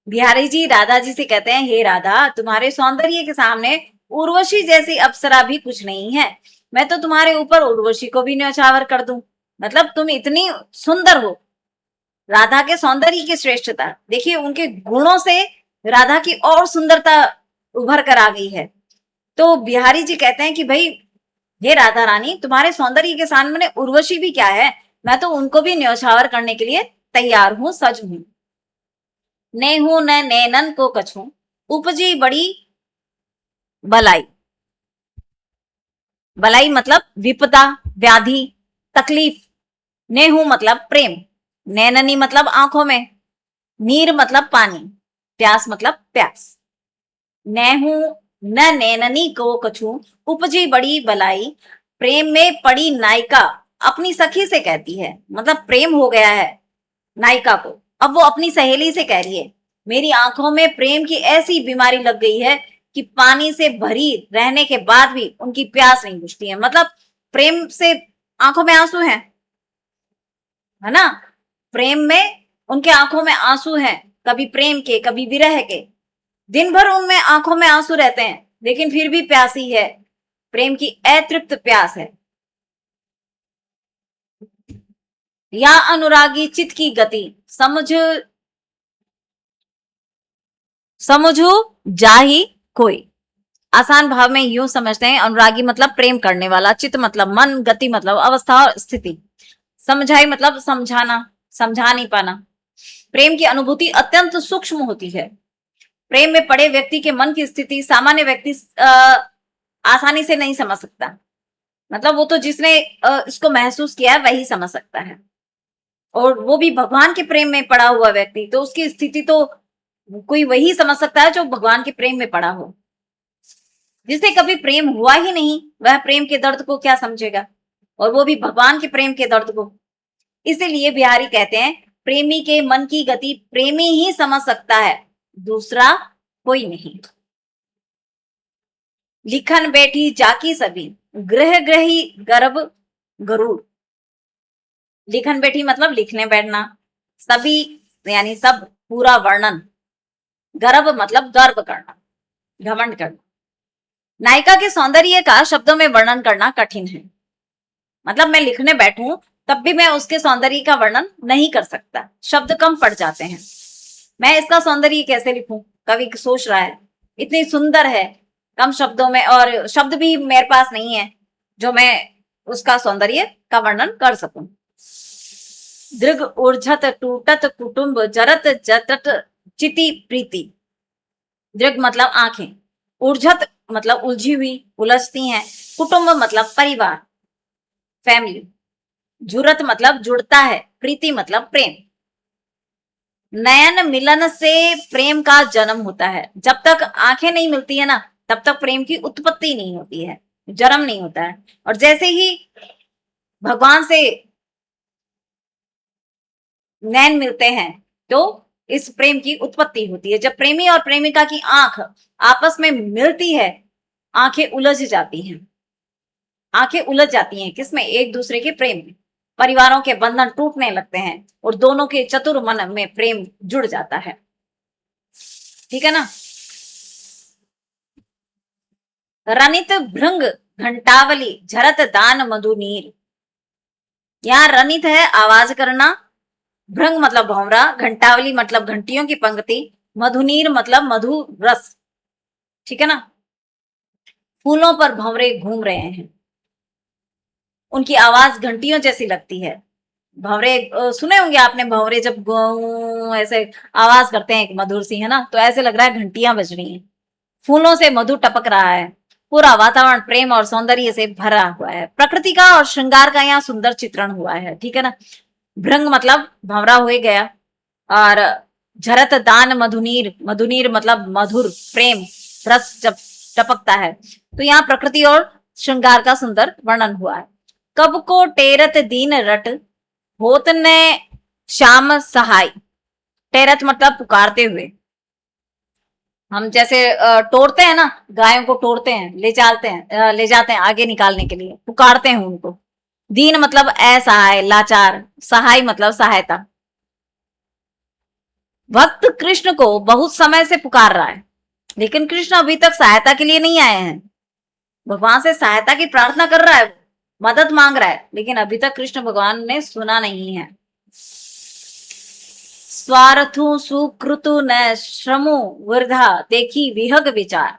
Speaker 1: बिहारी जी राधा जी से कहते हैं, हे राधा, तुम्हारे सौंदर्य के सामने उर्वशी जैसी अप्सरा भी कुछ नहीं है। मैं तो तुम्हारे ऊपर उर्वशी को भी न्यौछावर कर दूं। मतलब तुम इतनी सुंदर हो। राधा के सौंदर्य की श्रेष्ठता देखिए, उनके गुणों से राधा की और सुंदरता उभर कर आ गई है। तो बिहारी जी कहते हैं कि भाई, हे राधा रानी, तुम्हारे सौंदर्य के सामने उर्वशी भी क्या है, मैं तो उनको भी न्यौछावर करने के लिए तैयार हूं, सज हूं। नेहू न नैनन को कछू, उपजी बड़ी बलाई। बलाई मतलब विपदा, व्याधि, तकलीफ। नेहू मतलब प्रेम, नैननी मतलब आंखों में, नीर मतलब पानी, प्यास मतलब प्यास। नेहू न नैननी को कछू, उपजी बड़ी बलाई। प्रेम में पड़ी नायिका अपनी सखी से कहती है, मतलब प्रेम हो गया है नायिका को, अब वो अपनी सहेली से कह रही है, मेरी आंखों में प्रेम की ऐसी बीमारी लग गई है कि पानी से भरी रहने के बाद भी उनकी प्यास नहीं बुझती है। मतलब प्रेम से आंखों में आंसू हैं, है ना। प्रेम में उनके आंखों में आंसू हैं, कभी प्रेम के कभी विरह के। दिन भर उनमें आंखों में आंसू रहते हैं, लेकिन फिर भी प्यासी है, प्रेम की अतृप्त प्यास है। या अनुरागी चित की गति समझू जाही कोई। आसान भाव में यूं समझते हैं, अनुरागी मतलब प्रेम करने वाला, चित मतलब मन, गति मतलब अवस्था और स्थिति, समझाई मतलब समझाना, समझा नहीं पाना। प्रेम की अनुभूति अत्यंत सूक्ष्म होती है। प्रेम में पड़े व्यक्ति के मन की स्थिति सामान्य व्यक्ति आसानी से नहीं समझ सकता। मतलब वो तो जिसने इसको महसूस किया है वही समझ सकता है, और वो भी भगवान के प्रेम में पड़ा हुआ व्यक्ति, तो उसकी स्थिति तो कोई वही समझ सकता है जो भगवान के प्रेम में पड़ा हो। जिसे कभी प्रेम हुआ ही नहीं, वह प्रेम के दर्द को क्या समझेगा, और वो भी भगवान के प्रेम के दर्द को। इसीलिए बिहारी कहते हैं, प्रेमी के मन की गति प्रेमी ही समझ सकता है, दूसरा कोई नहीं। लिखन बैठी जाकी सभी, ग्रह ग्रही गर्भ गरुड़। लिखन बैठी मतलब लिखने बैठना, सभी यानी सब, पूरा वर्णन, गर्भ मतलब गर्व करना, घमंड करना। नायिका के सौंदर्य का शब्दों में वर्णन करना कठिन है। मतलब मैं लिखने बैठूं तब भी मैं उसके सौंदर्य का वर्णन नहीं कर सकता, शब्द कम पड़ जाते हैं। मैं इसका सौंदर्य कैसे लिखूं, कवि सोच रहा है, इतनी सुंदर है, कम शब्दों में, और शब्द भी मेरे पास नहीं है जो मैं उसका सौंदर्य का वर्णन कर सकूं। दृग ऊर्झत टूटत कुटुंब जरत जतट चिति प्रीति। दृग मतलब आंखें, ऊर्झत मतलब उलझी हुई, उलझती हैं, कुटुंब मतलब परिवार, फैमिली, जुरत मतलब जुड़ता है, प्रीति मतलब प्रेम। नयन मिलन से प्रेम का जन्म होता है। जब तक आंखें नहीं मिलती है ना, तब तक प्रेम की उत्पत्ति नहीं होती है, जन्म नहीं होता है। और जैसे ही भगवान से नैन मिलते हैं तो इस प्रेम की उत्पत्ति होती है। जब प्रेमी और प्रेमिका की आंख आपस में मिलती है, आंखें उलझ जाती हैं। आंखें उलझ जाती हैं किसमें, एक दूसरे के प्रेम में। परिवारों के बंधन टूटने लगते हैं और दोनों के चतुर मन में प्रेम जुड़ जाता है। ठीक है ना। रनित भृंग घंटावली झरत दान मधुनीर। यहाँ रनित है आवाज करना, भृंग मतलब भौंरा, घंटावली मतलब घंटियों की पंक्ति, मधुनीर मतलब मधु रस। ठीक है ना। फूलों पर भंवरे घूम रहे हैं, उनकी आवाज घंटियों जैसी लगती है। भंवरे सुने होंगे आपने, भंवरे जब गौ ऐसे आवाज करते हैं एक मधुर सी, है ना, तो ऐसे लग रहा है घंटियां बज रही हैं। फूलों से मधु टपक रहा है, पूरा वातावरण प्रेम और सौंदर्य से भरा हुआ है। प्रकृति का और श्रृंगार का यहाँ सुंदर चित्रण हुआ है। ठीक है ना। भृंग मतलब भंवरा हो गया, और झरत दान मधुनीर, मधुनीर मतलब मधुर प्रेम रस जब टपकता है, तो यहाँ प्रकृति और श्रृंगार का सुंदर वर्णन हुआ है। कब को टेरत दीन रट, होत ने श्याम सहाय। टेरत मतलब पुकारते हुए, हम जैसे तोड़ते हैं ना, गायों को तोड़ते हैं, ले जाते हैं, ले जाते हैं आगे निकालने के लिए, पुकारते हैं उनको। दीन मतलब असहाय, लाचार, सहाय मतलब सहायता। भक्त कृष्ण को बहुत समय से पुकार रहा है, लेकिन कृष्ण अभी तक सहायता के लिए नहीं आए हैं। भगवान से सहायता की प्रार्थना कर रहा है, मदद मांग रहा है, लेकिन अभी तक कृष्ण भगवान ने सुना नहीं है। स्वार्थु सुकृतु न श्रमो वृद्धा देखी विहग विचार।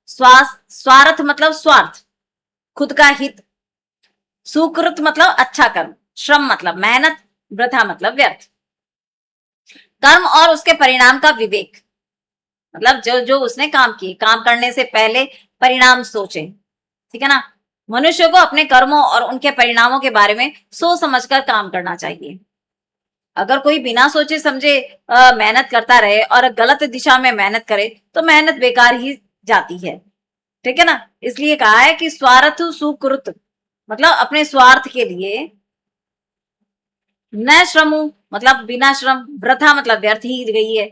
Speaker 1: स्वार्थ मतलब स्वार्थ, खुद का हित। सुकृत मतलब अच्छा कर्म, श्रम मतलब मेहनत, वृथा मतलब व्यर्थ। कर्म और उसके परिणाम का विवेक, मतलब जो जो उसने काम किए, काम करने से पहले परिणाम सोचे। ठीक है ना। मनुष्य को अपने कर्मों और उनके परिणामों के बारे में सोच समझकर काम करना चाहिए। अगर कोई बिना सोचे समझे मेहनत करता रहे और गलत दिशा में मेहनत करे तो मेहनत बेकार ही जाती है। ठीक है ना। इसलिए कहा है कि स्वार्थ सुकृत, मतलब अपने स्वार्थ के लिए, न श्रमु मतलब बिना श्रम, वृथा मतलब व्यर्थ ही गई है।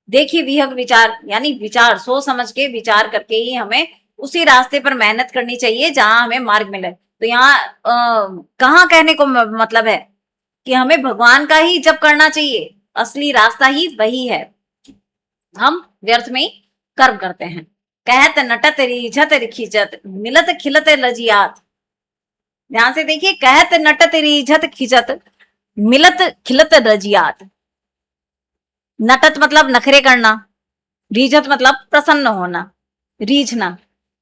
Speaker 1: देखिए विहग विचार, यानी विचार, सोच समझ के विचार करके ही हमें उसी रास्ते पर मेहनत करनी चाहिए जहां हमें मार्ग मिले। तो यहाँ कहाँ कहने को मतलब है कि हमें भगवान का ही जप करना चाहिए, असली रास्ता ही वही है। हम व्यर्थ में कर्म करते हैं। कहत नटत रिझत खिंचत मिलत खिलत लजियात। ध्यान से देखिए, कहत नटत रिझत खिंचत मिलत खिलत लजियात। नटत मतलब नखरे करना, रिझत मतलब प्रसन्न होना, रीझना,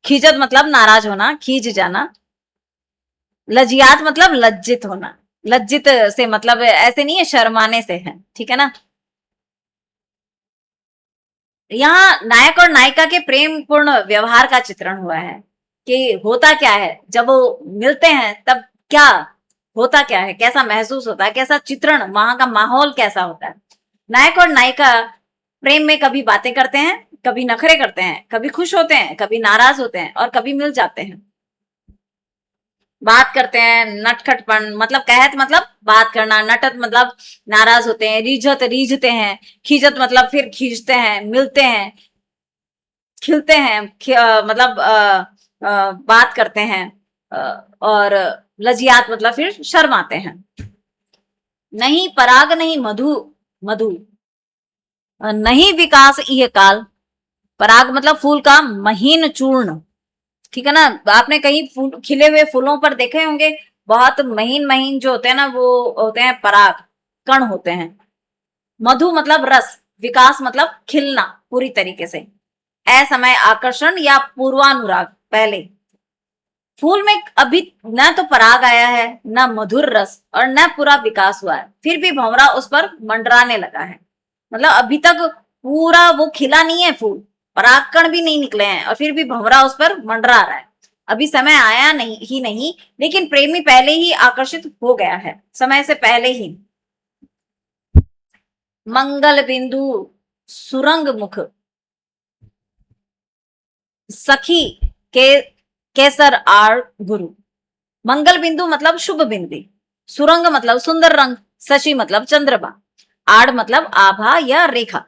Speaker 1: खिजत मतलब नाराज होना, खींच जाना, लजियात मतलब लज्जित होना। लज्जित से मतलब ऐसे नहीं है, शर्माने से है। ठीक है ना। यहाँ नायक और नायिका के प्रेम पूर्ण व्यवहार का चित्रण हुआ है कि होता क्या है जब वो मिलते हैं, तब क्या होता, क्या है, कैसा महसूस होता है, कैसा चित्रण, वहां का माहौल कैसा होता है। नायक और नायिका प्रेम में कभी बातें करते हैं, कभी नखरे करते हैं, कभी खुश होते हैं, कभी नाराज होते हैं और कभी मिल जाते हैं। बात करते हैं, नटखटपन मतलब, कहत मतलब बात करना, नटत मतलब नाराज होते हैं, रिझत रीझते हैं, खींचत मतलब फिर खींचते हैं, मिलते हैं, खिलते हैं, मतलब बात करते हैं, और लजियात मतलब फिर शर्माते हैं। नहीं पराग नहीं मधु, मधु नहीं विकास यह काल। पराग मतलब फूल का महीन चूर्ण। ठीक है ना। आपने कहीं फूल, खिले हुए फूलों पर देखे होंगे, बहुत महीन महीन जो होते हैं ना, वो होते हैं पराग कण होते हैं। मधु मतलब रस, विकास मतलब खिलना पूरी तरीके से, असमय आकर्षण या पूर्वानुराग। पहले फूल में अभी न तो पराग आया है, न मधुर रस, और न पूरा विकास हुआ है, फिर भी भंवरा उस पर मंडराने लगा है। मतलब अभी तक पूरा वो खिला नहीं है फूल, परागकण भी नहीं निकले हैं, और फिर भी भंवरा उस पर मंडरा रहा है। अभी समय आया नहीं ही नहीं, लेकिन प्रेमी पहले ही आकर्षित हो गया है, समय से पहले ही। मंगल बिंदु सुरंग मुख सखी के केसर आर गुरु। मंगल बिंदु मतलब शुभ बिंदु, सुरंग मतलब सुंदर रंग, शशि मतलब चंद्रमा, आड़ मतलब आभा या रेखा।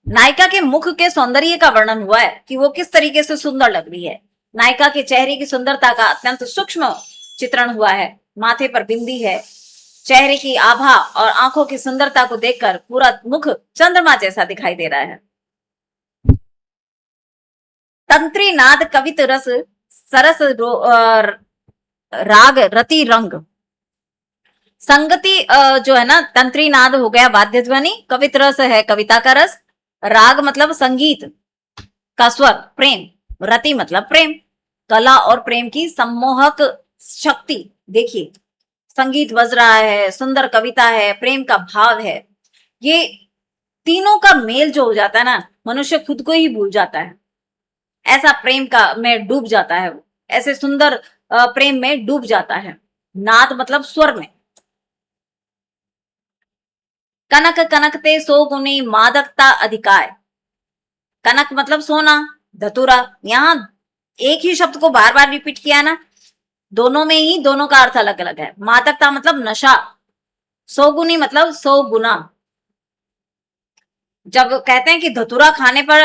Speaker 1: नायिका के मुख के सौंदर्य का वर्णन हुआ है कि वो किस तरीके से सुंदर लग रही है। नायिका के चेहरे की सुंदरता का अत्यंत सूक्ष्म चित्रण हुआ है। माथे पर बिंदी है, चेहरे की आभा और आंखों की सुंदरता को देखकर पूरा मुख चंद्रमा जैसा दिखाई दे रहा है। तंत्री नाद कवित रस सरस राग रति रंग। संगति जो है ना, तंत्री नाद हो गया वाद्य ध्वनि, कवित रस है कविता का रस, राग मतलब संगीत का स्वर, प्रेम, रति मतलब प्रेम, कला और प्रेम की सम्मोहक शक्ति। देखिए, संगीत बज रहा है, सुंदर कविता है, प्रेम का भाव है, ये तीनों का मेल जो हो जाता है ना, मनुष्य खुद को ही भूल जाता है। ऐसा प्रेम का में डूब जाता है वो, ऐसे सुंदर प्रेम में डूब जाता है। नाद मतलब स्वर में। कनक कनकते सो गुनी मादकता अधिकाय। कनक मतलब सोना, धतुरा, यहाँ एक ही शब्द को बार बार रिपीट किया ना, दोनों में ही दोनों का अर्थ अलग अलग है। मादकता मतलब नशा, सौगुनी मतलब 100 गुना। जब कहते हैं कि धतूरा खाने पर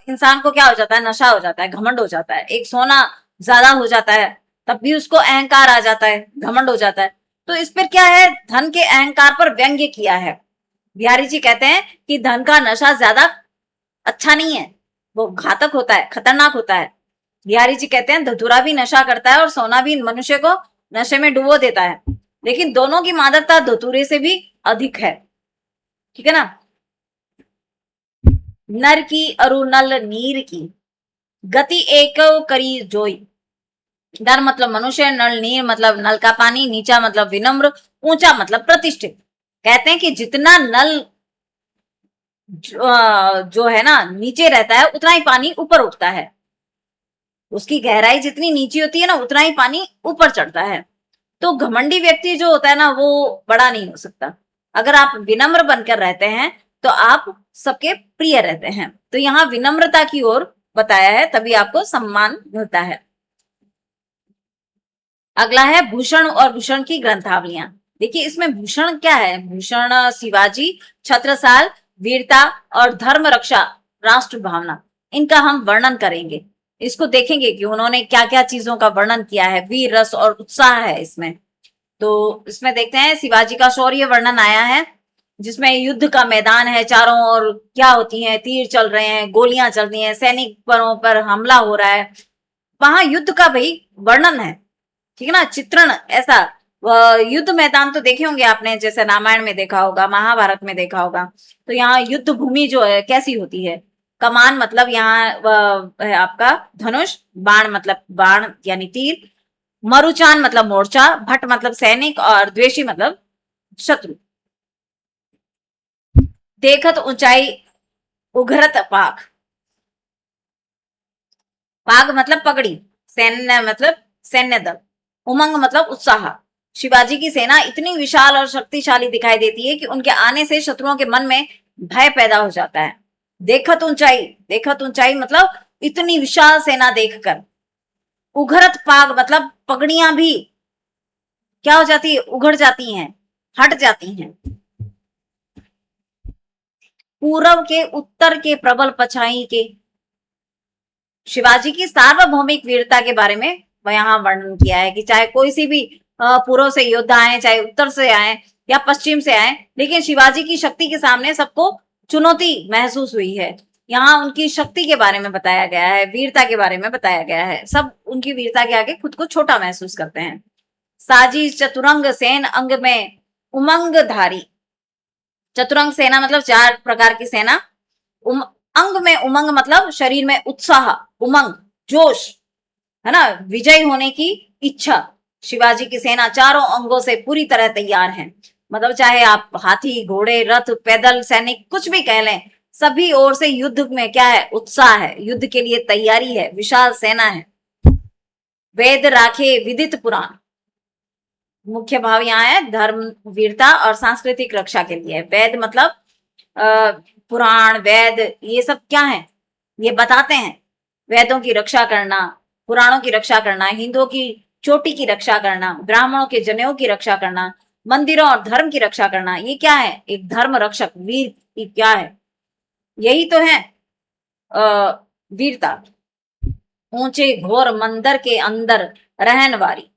Speaker 1: इंसान को क्या हो जाता है, नशा हो जाता है, घमंड हो जाता है। एक सोना ज्यादा हो जाता है तब भी उसको अहंकार आ जाता है, घमंड हो जाता है। तो इस पर क्या है, धन के अहंकार पर व्यंग्य किया है बिहारी जी कहते हैं कि धन का नशा ज्यादा अच्छा नहीं है, वो घातक होता है, खतरनाक होता है। बिहारी जी कहते हैं धतूरा भी नशा करता है और सोना भी मनुष्य को नशे में डुबो देता है, लेकिन दोनों की मादकता धतूरे से भी अधिक है। ठीक है ना। नर की अरु नल नीर की, गति एक करी जोई। नर मतलब मनुष्य, नल नीर मतलब नल का पानी, नीचा मतलब विनम्र, ऊंचा मतलब प्रतिष्ठित। कहते हैं कि जितना नल जो है ना नीचे रहता है, उतना ही पानी ऊपर उठता है। उसकी गहराई जितनी नीचे होती है ना, उतना ही पानी ऊपर चढ़ता है। तो घमंडी व्यक्ति जो होता है ना, वो बड़ा नहीं हो सकता। अगर आप विनम्र बनकर रहते हैं तो आप सबके प्रिय रहते हैं। तो यहाँ विनम्रता की ओर बताया है, तभी आपको सम्मान मिलता है। अगला है भूषण और भूषण की ग्रंथावलियां। देखिए इसमें भूषण क्या है। भूषण शिवाजी, छत्रसाल, वीरता और धर्म रक्षा, राष्ट्र भावना, इनका हम वर्णन करेंगे। इसको देखेंगे कि उन्होंने क्या क्या चीजों का वर्णन किया है। वीर रस और उत्साह है इसमें। तो इसमें देखते हैं शिवाजी का शौर्य वर्णन आया है, जिसमें युद्ध का मैदान है, चारों ओर क्या होती है, तीर चल रहे हैं, गोलियां चल रही हैं, सैनिक परों पर हमला हो रहा है। वहां युद्ध का भाई वर्णन है। ठीक है ना, चित्रण ऐसा। युद्ध मैदान तो देखे होंगे आपने, जैसे रामायण में देखा होगा, महाभारत में देखा होगा। तो यहाँ युद्ध भूमि जो है कैसी होती है। कमान मतलब यहाँ है आपका धनुष, बाण मतलब बाण यानी तीर, मरुचान मतलब मोर्चा, भट्ट मतलब सैनिक, और द्वेषी मतलब शत्रु। देखत ऊंचाई उघरत पाक, पाग मतलब पगड़ी, सैन्य मतलब सैन्य दल, उमंग मतलब उत्साह। शिवाजी की सेना इतनी विशाल और शक्तिशाली दिखाई देती है कि उनके आने से शत्रुओं के मन में भय पैदा हो जाता है। देखत ऊंचाई मतलब इतनी विशाल सेना देखकर। उघरत पाग मतलब पगड़ियां भी क्या हो जाती है, उघड़ जाती हैं, हट जाती हैं। पूरब के उत्तर के प्रबल पछाई के, शिवाजी की सार्वभौमिक वीरता के बारे में यहाँ वर्णन किया है कि चाहे कोई सी भी पूर्व से योद्धा आए, चाहे उत्तर से आए या पश्चिम से आए, लेकिन शिवाजी की शक्ति के सामने सबको चुनौती महसूस हुई है। यहाँ उनकी शक्ति के बारे में बताया गया है, वीरता के बारे में बताया गया है। सब उनकी वीरता के आगे खुद को छोटा महसूस करते हैं। साजी चतुरंग सेन अंग में उमंग धारी, चतुरंग सेना मतलब चार प्रकार की सेना, अंग में उमंग मतलब शरीर में उत्साह, उमंग, जोश, है ना, विजयी होने की इच्छा। शिवाजी की सेना चारों अंगों से पूरी तरह तैयार है। मतलब चाहे आप हाथी, घोड़े, रथ, पैदल, सैनिक कुछ भी कह लें, सभी ओर से युद्ध में क्या है, उत्साह है, युद्ध के लिए तैयारी है, विशाल सेना है। वेद राखे विदित पुराण, मुख्य भाव यहाँ है धर्म, वीरता और सांस्कृतिक रक्षा के लिए। वेद मतलब पुराण, वेद, ये सब क्या है, ये बताते हैं वेदों की रक्षा करना, पुराणों की रक्षा करना, हिंदुओं की चोटी की रक्षा करना, ब्राह्मणों के जनेऊ की रक्षा करना, मंदिरों और धर्म की रक्षा करना। ये क्या है, एक धर्म रक्षक वीर की क्या है, यही तो है वीरता। ऊंचे घोर मंदिर के अंदर रहन वाली,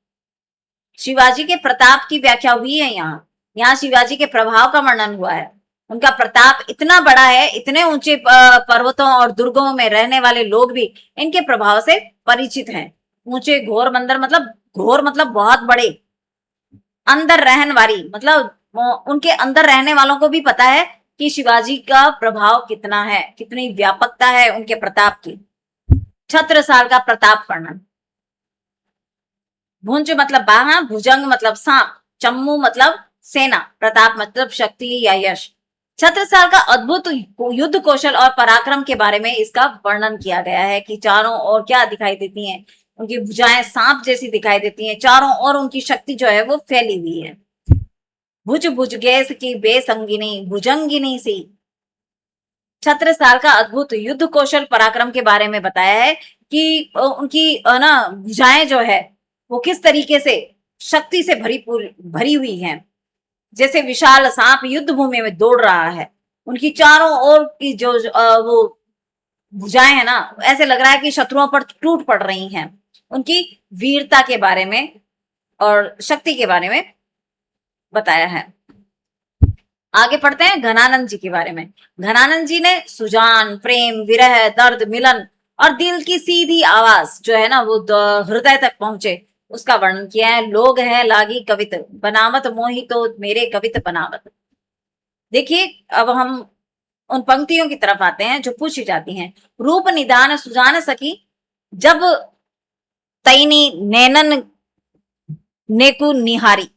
Speaker 1: शिवाजी के प्रताप की व्याख्या हुई है यहाँ। यहाँ शिवाजी के प्रभाव का वर्णन हुआ है। उनका प्रताप इतना बड़ा है, इतने ऊंचे पर्वतों और दुर्गों में रहने वाले लोग भी इनके प्रभाव से परिचित हैं। ऊंचे घोर मंदिर मतलब, घोर मतलब बहुत बड़े, अंदर रहन वाली मतलब उनके अंदर रहने वालों को भी पता है कि शिवाजी का प्रभाव कितना है, कितनी व्यापकता है उनके प्रताप की। छत्रसाल का प्रताप वर्णन। भुंज मतलब बाहा, भुजंग मतलब सांप, चम्मू मतलब सेना, प्रताप मतलब शक्ति या यश। छत्रसाल का अद्भुत युद्ध कौशल और पराक्रम के बारे में इसका वर्णन किया गया है कि चारों ओर क्या दिखाई देती हैं, उनकी भुजाएं सांप जैसी दिखाई देती हैं, चारों ओर उनकी शक्ति जो है वो फैली हुई है। भुज भुज गैस की बेसंगिनी भुजंगिनी सी, छत्रसाल का अद्भुत युद्ध कौशल पराक्रम के बारे में बताया है कि उनकी ना भुजाएं जो है वो किस तरीके से शक्ति से भरी हुई हैं। जैसे विशाल सांप युद्ध भूमि में दौड़ रहा है, उनकी चारों ओर की जो वो भुजाएं है ना, ऐसे लग रहा है कि शत्रुओं पर टूट पड़ रही हैं। उनकी वीरता के बारे में और शक्ति के बारे में बताया है। आगे पढ़ते हैं घनानंद जी के बारे में। घनानंद जी ने सुजान, प्रेम, विरह, दर्द, मिलन और दिल की सीधी आवाज जो है ना वो हृदय तक पहुंचे, उसका वर्णन किया है। लोग है लागी कवित बनावत मोहि तो मेरे कवित बनावत। देखिए अब हम उन पंक्तियों की तरफ आते हैं जो पूछी जाती हैं। रूप निदान सुजान सकी जब तैनी नैनन नेकु निहारी।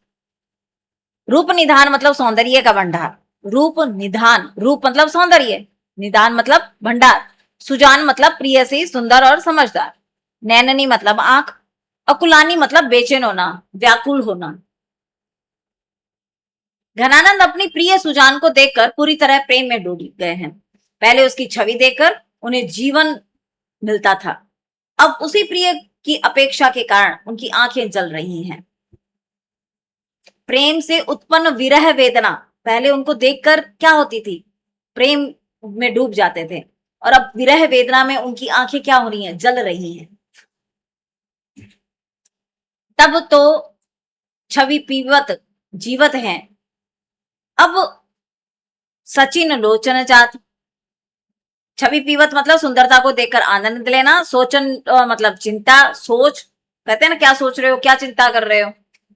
Speaker 1: रूप निधान मतलब सौंदर्य का भंडार। रूप निधान, रूप मतलब सौंदर्य, निधान मतलब भंडार, सुजान मतलब प्रिय से सुंदर और समझदार, नैननी मतलब आंख, अकुलानी मतलब बेचैन होना, व्याकुल होना। घनानंद अपनी प्रिय सुजान को देखकर पूरी तरह प्रेम में डूब गए हैं। पहले उसकी छवि देखकर उन्हें जीवन मिलता था, अब उसी प्रिय की अपेक्षा के कारण उनकी आंखें जल रही हैं। प्रेम से उत्पन्न विरह वेदना, पहले उनको देखकर क्या होती थी, प्रेम में डूब जाते थे, और अब विरह वेदना में उनकी आंखें क्या हो रही हैं, जल रही हैं। तब तो छवि पीवत जीवत हैं, अब सचिन लोचन जात। छवि पीवत मतलब सुंदरता को देखकर आनंद लेना, सोचन मतलब चिंता, सोच, कहते हैं ना क्या सोच रहे हो, क्या चिंता कर रहे हो।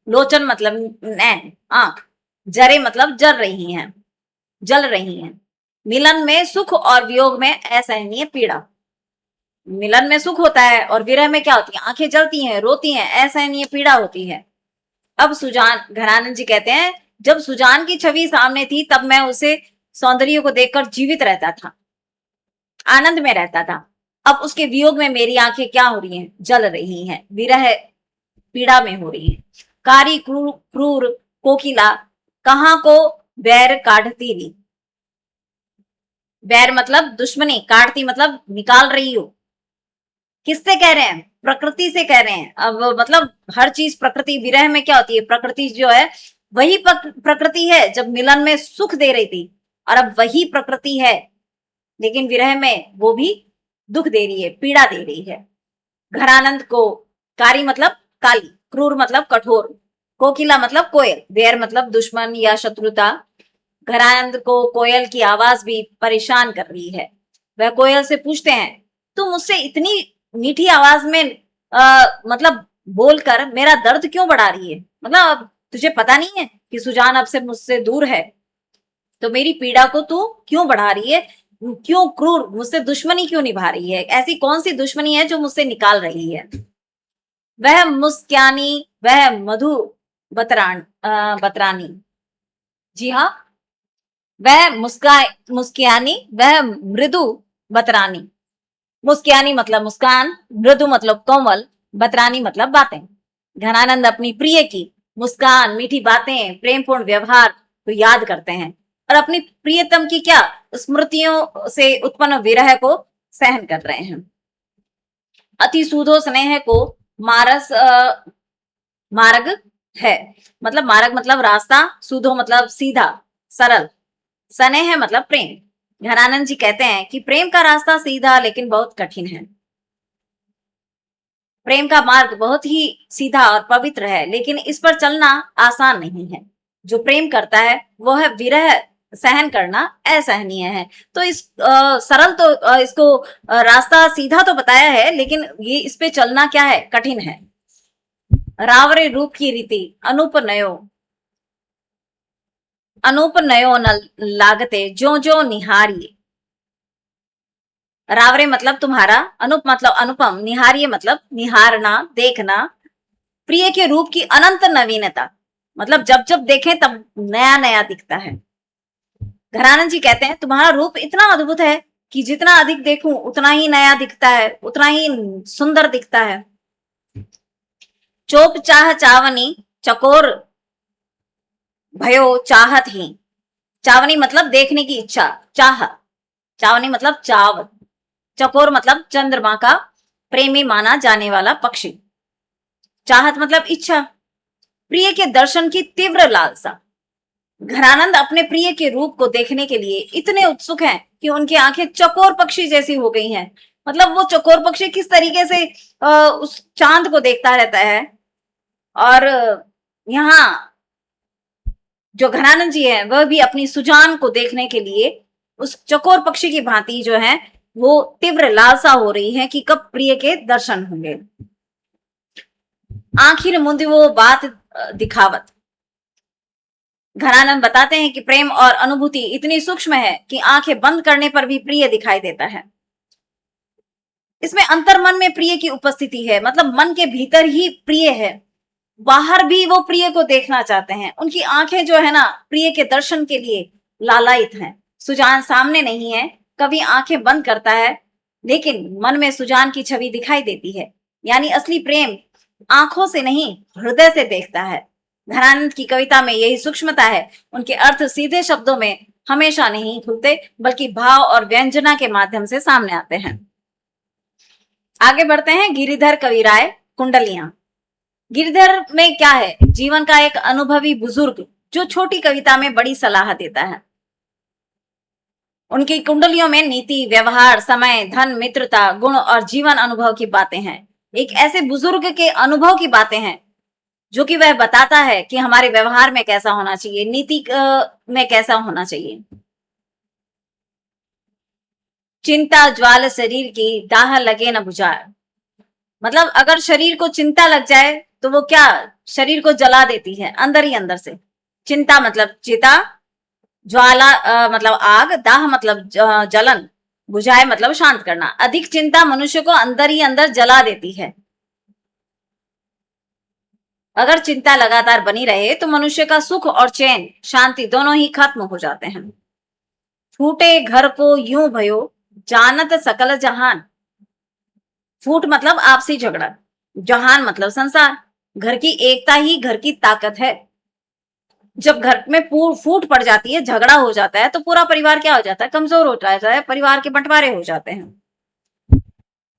Speaker 1: लोचन मतलब नैन, आंख। जरे मतलब जल रही हैं, जल रही हैं। मिलन में सुख और वियोग में असहनीय पीड़ा। मिलन में सुख होता है और विरह में क्या होती है, आंखें जलती हैं, रोती हैं, असहनीय पीड़ा होती है। अब सुजान, घनानंद जी कहते हैं, जब सुजान की छवि सामने थी तब मैं उसे सौंदर्य को देखकर जीवित रहता था, आनंद में रहता था। अब उसके वियोग में मेरी आंखें क्या हो रही हैं, जल रही हैं, विरह पीड़ा में हो रही हैं। कारी क्रूर क्रूर कोकिला कहाँ को बैर काढ़ती ली। बैर मतलब दुश्मनी, काटती मतलब निकाल रही हो। किससे कह रहे हैं, प्रकृति से कह रहे हैं। अब मतलब हर चीज प्रकृति, विरह में क्या होती है, प्रकृति जो है वही प्रकृति है जब मिलन में सुख दे रही थी, और अब वही प्रकृति है लेकिन विरह में वो भी दुख दे रही है, पीड़ा दे रही है। घरानंद को, कारी मतलब काली, क्रूर मतलब कठोर, कोकिला मतलब कोयल, बैर मतलब दुश्मन या शत्रुता। घरानंद को कोयल की आवाज भी परेशान कर रही है। वह कोयल से पूछते हैं, तुम मुझसे इतनी मीठी आवाज में मतलब बोलकर मेरा दर्द क्यों बढ़ा रही है, मतलब तुझे पता नहीं है कि सुजान अब से मुझसे दूर है, तो मेरी पीड़ा को तू क्यों बढ़ा रही है, क्यों क्रूर, मुझसे दुश्मनी क्यों निभा रही है, ऐसी कौन सी दुश्मनी है जो मुझसे निकाल रही है। वह मुस्कानी, वह मधु बतरानी, जी हाँ, वह मुस्कियानी, वह मृदु बतरानी। मुस्कियानी मतलब मुस्कान, मृदु मतलब कोमल, बतरानी मतलब बातें। घनानंद अपनी प्रिय की मुस्कान, मीठी बातें, प्रेमपूर्ण व्यवहार को याद करते हैं और अपनी प्रियतम की क्या स्मृतियों से उत्पन्न विरह को सहन कर रहे हैं। अति सूधो स्नेह को मारस मार्ग है, मतलब मार्ग मतलब रास्ता, सूधो मतलब सीधा सरल, स्नेह मतलब प्रेम। घनानंद जी कहते हैं कि प्रेम का रास्ता सीधा लेकिन बहुत कठिन है, प्रेम का मार्ग बहुत ही सीधा और पवित्र है लेकिन इस पर चलना आसान नहीं है। जो प्रेम करता है वह विरह सहन करना असहनीय है। तो इस सरल तो इसको रास्ता सीधा तो बताया है लेकिन ये इस पे चलना क्या है, कठिन है। रावरे रूप की रीति अनूप नयो न लागते जो जो निहारिये। रावरे मतलब तुम्हारा, अनुप मतलब अनुपम, निहारिये मतलब निहारना, देखना, प्रिय के रूप की अनंत नवीनता, मतलब जब जब देखें तब नया नया दिखता है। घरानंद जी कहते हैं तुम्हारा रूप इतना अद्भुत है कि जितना अधिक देखूं उतना ही नया दिखता है, उतना ही सुंदर दिखता है। चोप चाह चावनी चकोर भयो चाहत ही। चावनी मतलब देखने की इच्छा, चाह, चावनी मतलब चाव, चकोर मतलब चंद्रमा का प्रेमी माना जाने वाला पक्षी, चाहत मतलब इच्छा, प्रिय के दर्शन की तीव्र लालसा। घरानंद अपने प्रिय के रूप को देखने के लिए इतने उत्सुक हैं कि उनकी आंखें चकोर पक्षी जैसी हो गई हैं। मतलब वो चकोर पक्षी किस तरीके से उस चांद को देखता रहता है, और यहाँ जो घनानंद जी है वह भी अपनी सुजान को देखने के लिए उस चकोर पक्षी की भांति जो है वो तीव्र लालसा हो रही है कि कब प्रिय के दर्शन होंगे। आखिर मुंदी वो बात दिखावत। घनानंद बताते हैं कि प्रेम और अनुभूति इतनी सूक्ष्म है कि आंखें बंद करने पर भी प्रिय दिखाई देता है। इसमें अंतर मन में प्रिय की उपस्थिति है, मतलब मन के भीतर ही प्रिय है, बाहर भी वो प्रिय को देखना चाहते हैं। उनकी आंखें जो है ना प्रिय के दर्शन के लिए लालायित हैं। सुजान सामने नहीं है, कभी आंखें बंद करता है लेकिन मन में सुजान की छवि दिखाई देती है। यानी असली प्रेम आंखों से नहीं हृदय से देखता है। धनानंद की कविता में यही सूक्ष्मता है। उनके अर्थ सीधे शब्दों में हमेशा नहीं खुलते बल्कि भाव और व्यंजना के माध्यम से सामने आते हैं। आगे बढ़ते हैं। गिरिधर कविराय कुंडलियां। गिरिधर में क्या है? जीवन का एक अनुभवी बुजुर्ग जो छोटी कविता में बड़ी सलाह देता है। उनकी कुंडलियों में नीति, व्यवहार, समय, धन, मित्रता, गुण और जीवन अनुभव की बातें हैं। एक ऐसे बुजुर्ग के अनुभव की बातें हैं जो कि वह बताता है कि हमारे व्यवहार में कैसा होना चाहिए, नीति में कैसा होना चाहिए। चिंता ज्वाल शरीर की दाह लगे न बुझाए। मतलब अगर शरीर को चिंता लग जाए तो वो क्या शरीर को जला देती है अंदर ही अंदर से। चिंता मतलब चिता, ज्वाला मतलब आग, दाह मतलब जलन, बुझाए मतलब शांत करना। अधिक चिंता मनुष्य को अंदर ही अंदर जला देती है। अगर चिंता लगातार बनी रहे तो मनुष्य का सुख और चैन, शांति दोनों ही खत्म हो जाते हैं। फूटे घर को यूं भयो जानत सकल जहान। फूट मतलब आपसी झगड़ा, जहान मतलब संसार। घर की एकता ही घर की ताकत है। जब घर में फूट पड़ जाती है, झगड़ा हो जाता है तो पूरा परिवार क्या हो जाता है? कमजोर हो जाता है, परिवार के बंटवारे हो जाते हैं।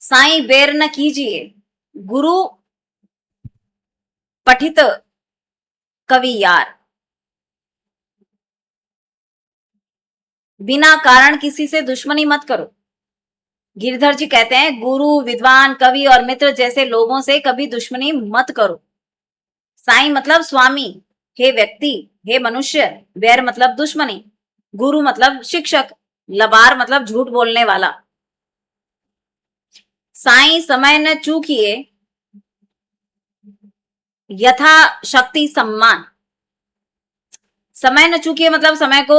Speaker 1: साईं बेर न कीजिए गुरु पठित कवि यार। बिना कारण किसी से दुश्मनी मत करो। गिरधर जी कहते हैं गुरु, विद्वान, कवि और मित्र जैसे लोगों से कभी दुश्मनी मत करो। साईं मतलब स्वामी, हे व्यक्ति, हे मनुष्य। वैर मतलब दुश्मनी, गुरु मतलब शिक्षक, लबार मतलब झूठ बोलने वाला। साईं समय न चूकिए यथा शक्ति सम्मान। समय न चूकिए मतलब समय को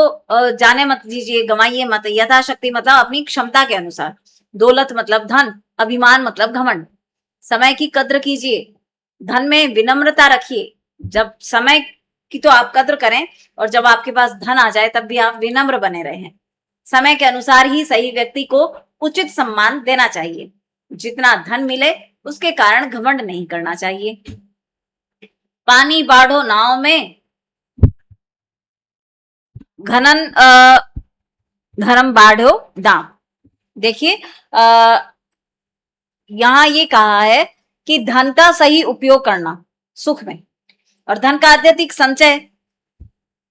Speaker 1: जाने मत दीजिए, गंवाइए मत। यथाशक्ति मतलब अपनी क्षमता के अनुसार। दौलत मतलब धन, अभिमान मतलब घमंड। समय की कद्र कीजिए, धन में विनम्रता रखिए। जब समय की तो आप कद्र करें और जब आपके पास धन आ जाए तब भी आप विनम्र बने रहें। समय के अनुसार ही सही व्यक्ति को उचित सम्मान देना चाहिए। जितना धन मिले उसके कारण घमंड नहीं करना चाहिए। पानी बाढ़ो नाव में घनन धर्म बाढ़ो दाम। देखिए यहां ये कहा है कि धन का सही उपयोग करना सुख में, और धन का अत्यधिक संचय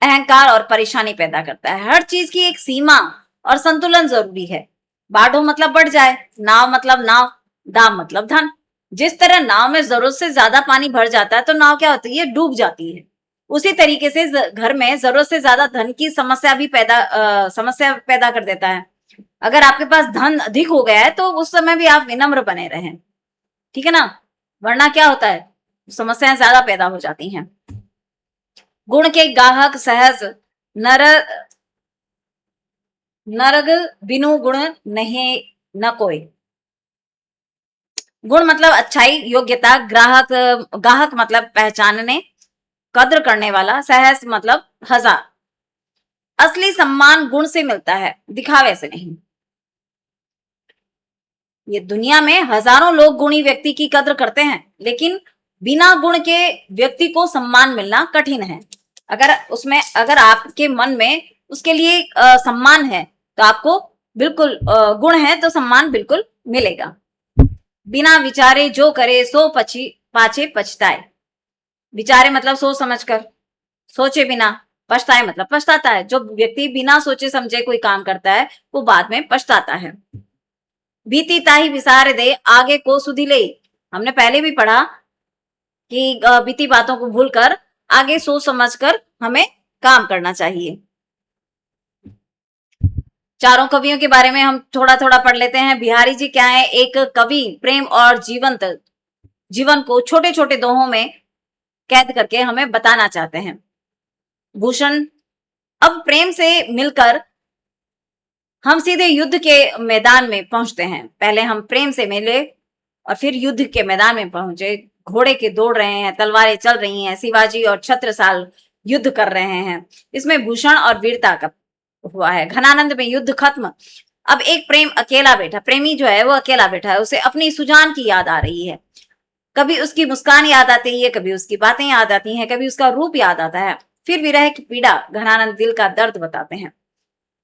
Speaker 1: अहंकार और परेशानी पैदा करता है। हर चीज की एक सीमा और संतुलन जरूरी है। बाढ़ो मतलब बढ़ जाए, नाव मतलब नाव, दाम मतलब धन। जिस तरह नाव में जरूरत से ज्यादा पानी भर जाता है तो नाव क्या होती है? डूब जाती है। उसी तरीके से घर में जरूरत से ज्यादा धन की समस्या भी समस्या पैदा कर देता है। अगर आपके पास धन अधिक हो गया है तो उस समय भी आप विनम्र बने रहें, ठीक है ना, वरना क्या होता है? समस्याएं ज्यादा पैदा हो जाती हैं। गुण के गाहक सहज नर नरग बिनु गुण नहीं न कोई। गुण मतलब अच्छाई, योग्यता, गाहक मतलब पहचानने, कद्र करने वाला, सहज मतलब हजार। असली सम्मान गुण से मिलता है, दिखावे से नहीं। ये दुनिया में हजारों लोग गुणी व्यक्ति की कद्र करते हैं, लेकिन बिना गुण के व्यक्ति को सम्मान मिलना कठिन है। अगर आपके मन में उसके लिए सम्मान है तो आपको बिल्कुल गुण है तो सम्मान बिल्कुल मिलेगा। बिना विचारे जो करे सो पाछे पछताए। विचारे मतलब सोच समझकर, सोचे बिना, पछताए मतलब पछताता है। जो व्यक्ति बिना सोचे समझे कोई काम करता है वो बाद में पछताता है। बीती ताही विसार दे आगे को सुधी ले। हमने पहले भी पढ़ा कि बीती बातों को भूलकर आगे सोच समझकर हमें काम करना चाहिए। चारों कवियों के बारे में हम थोड़ा थोड़ा पढ़ लेते हैं। बिहारी जी क्या है, एक कवि प्रेम और जीवन को छोटे छोटे दोहों में कैद करके हमें बताना चाहते हैं। भूषण, अब प्रेम से मिलकर हम सीधे युद्ध के मैदान में पहुंचते हैं। पहले हम प्रेम से मिले और फिर युद्ध के मैदान में पहुंचे। घोड़े के दौड़ रहे हैं, तलवारें चल रही हैं, शिवाजी और छत्रसाल युद्ध कर रहे हैं। इसमें भूषण और वीरता का हुआ है। घनानंद में युद्ध खत्म। अब एक प्रेम अकेला बैठा, प्रेमी जो है वो अकेला बैठा है, उसे अपनी सुजान की याद आ रही है। कभी उसकी मुस्कान याद आती है, कभी उसकी बातें याद आती हैं, कभी उसका रूप याद आता है। फिर विरह की पीड़ा, घनानंद दिल का दर्द बताते हैं।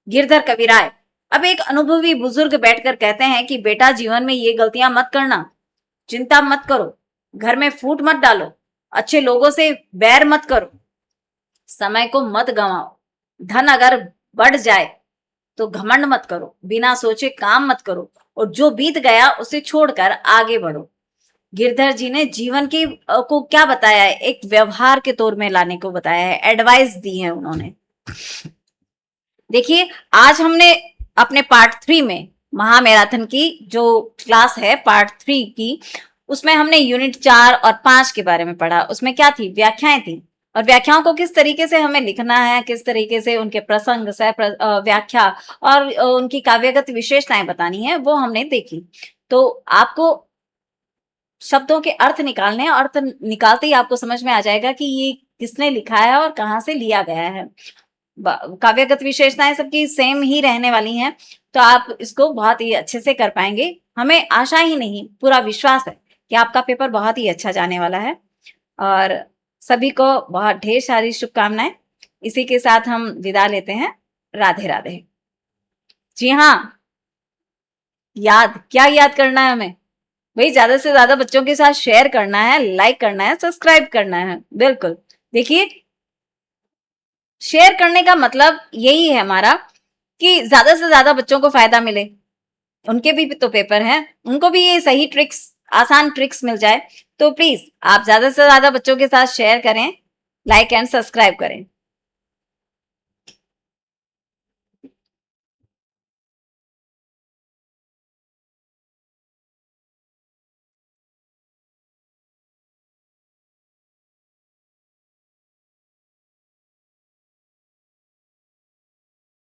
Speaker 1: गिरधर कविराय, अब एक अनुभवी बुजुर्ग बैठकर कहते हैं कि बेटा, जीवन में ये गलतियां मत करना, चिंता मत करो, घर में फूट मत डालो, अच्छे लोगों से बैर मत करो, समय को मत गंवाओ, धन अगर बढ़ जाए तो घमंड मत करो, बिना सोचे काम मत करो, और जो बीत गया उसे छोड़कर आगे बढ़ो। गिरधर जी ने जीवन की को क्या बताया है, एक व्यवहार के तौर में लाने को बताया है, एडवाइस दी है उन्होंने। देखिए, आज हमने अपने पार्ट 3 में महामैराथन की जो क्लास है पार्ट 3 की, उसमें हमने यूनिट 4 और 5 के बारे में पढ़ा। उसमें क्या थी, व्याख्याएं थी, और व्याख्याओं को किस तरीके से हमें लिखना है, किस तरीके से उनके प्रसंग सह व्याख्या और उनकी काव्यगत विशेषताएं बतानी है, वो हमने देखी। तो आपको शब्दों के अर्थ निकालने, अर्थ निकालते ही आपको समझ में आ जाएगा कि ये किसने लिखा है और कहाँ से लिया गया है। काव्यगत विशेषताएं सबकी सेम ही रहने वाली हैं, तो आप इसको बहुत ही अच्छे से कर पाएंगे। हमें आशा ही नहीं, पूरा विश्वास है कि आपका पेपर बहुत ही अच्छा जाने वाला है। और सभी को बहुत ढेर सारी शुभकामनाएं। इसी के साथ हम विदा लेते हैं। राधे राधे। जी हाँ, क्या याद करना है हमें भाई, ज्यादा से ज्यादा बच्चों के साथ शेयर करना है, लाइक करना है, सब्सक्राइब करना है। बिल्कुल, देखिए, शेयर करने का मतलब यही है हमारा कि ज्यादा से ज्यादा बच्चों को फायदा मिले। उनके भी तो पेपर हैं, उनको भी ये सही ट्रिक्स, आसान ट्रिक्स मिल जाए। तो प्लीज आप ज्यादा से ज्यादा बच्चों के साथ शेयर करें, लाइक एंड सब्सक्राइब करें।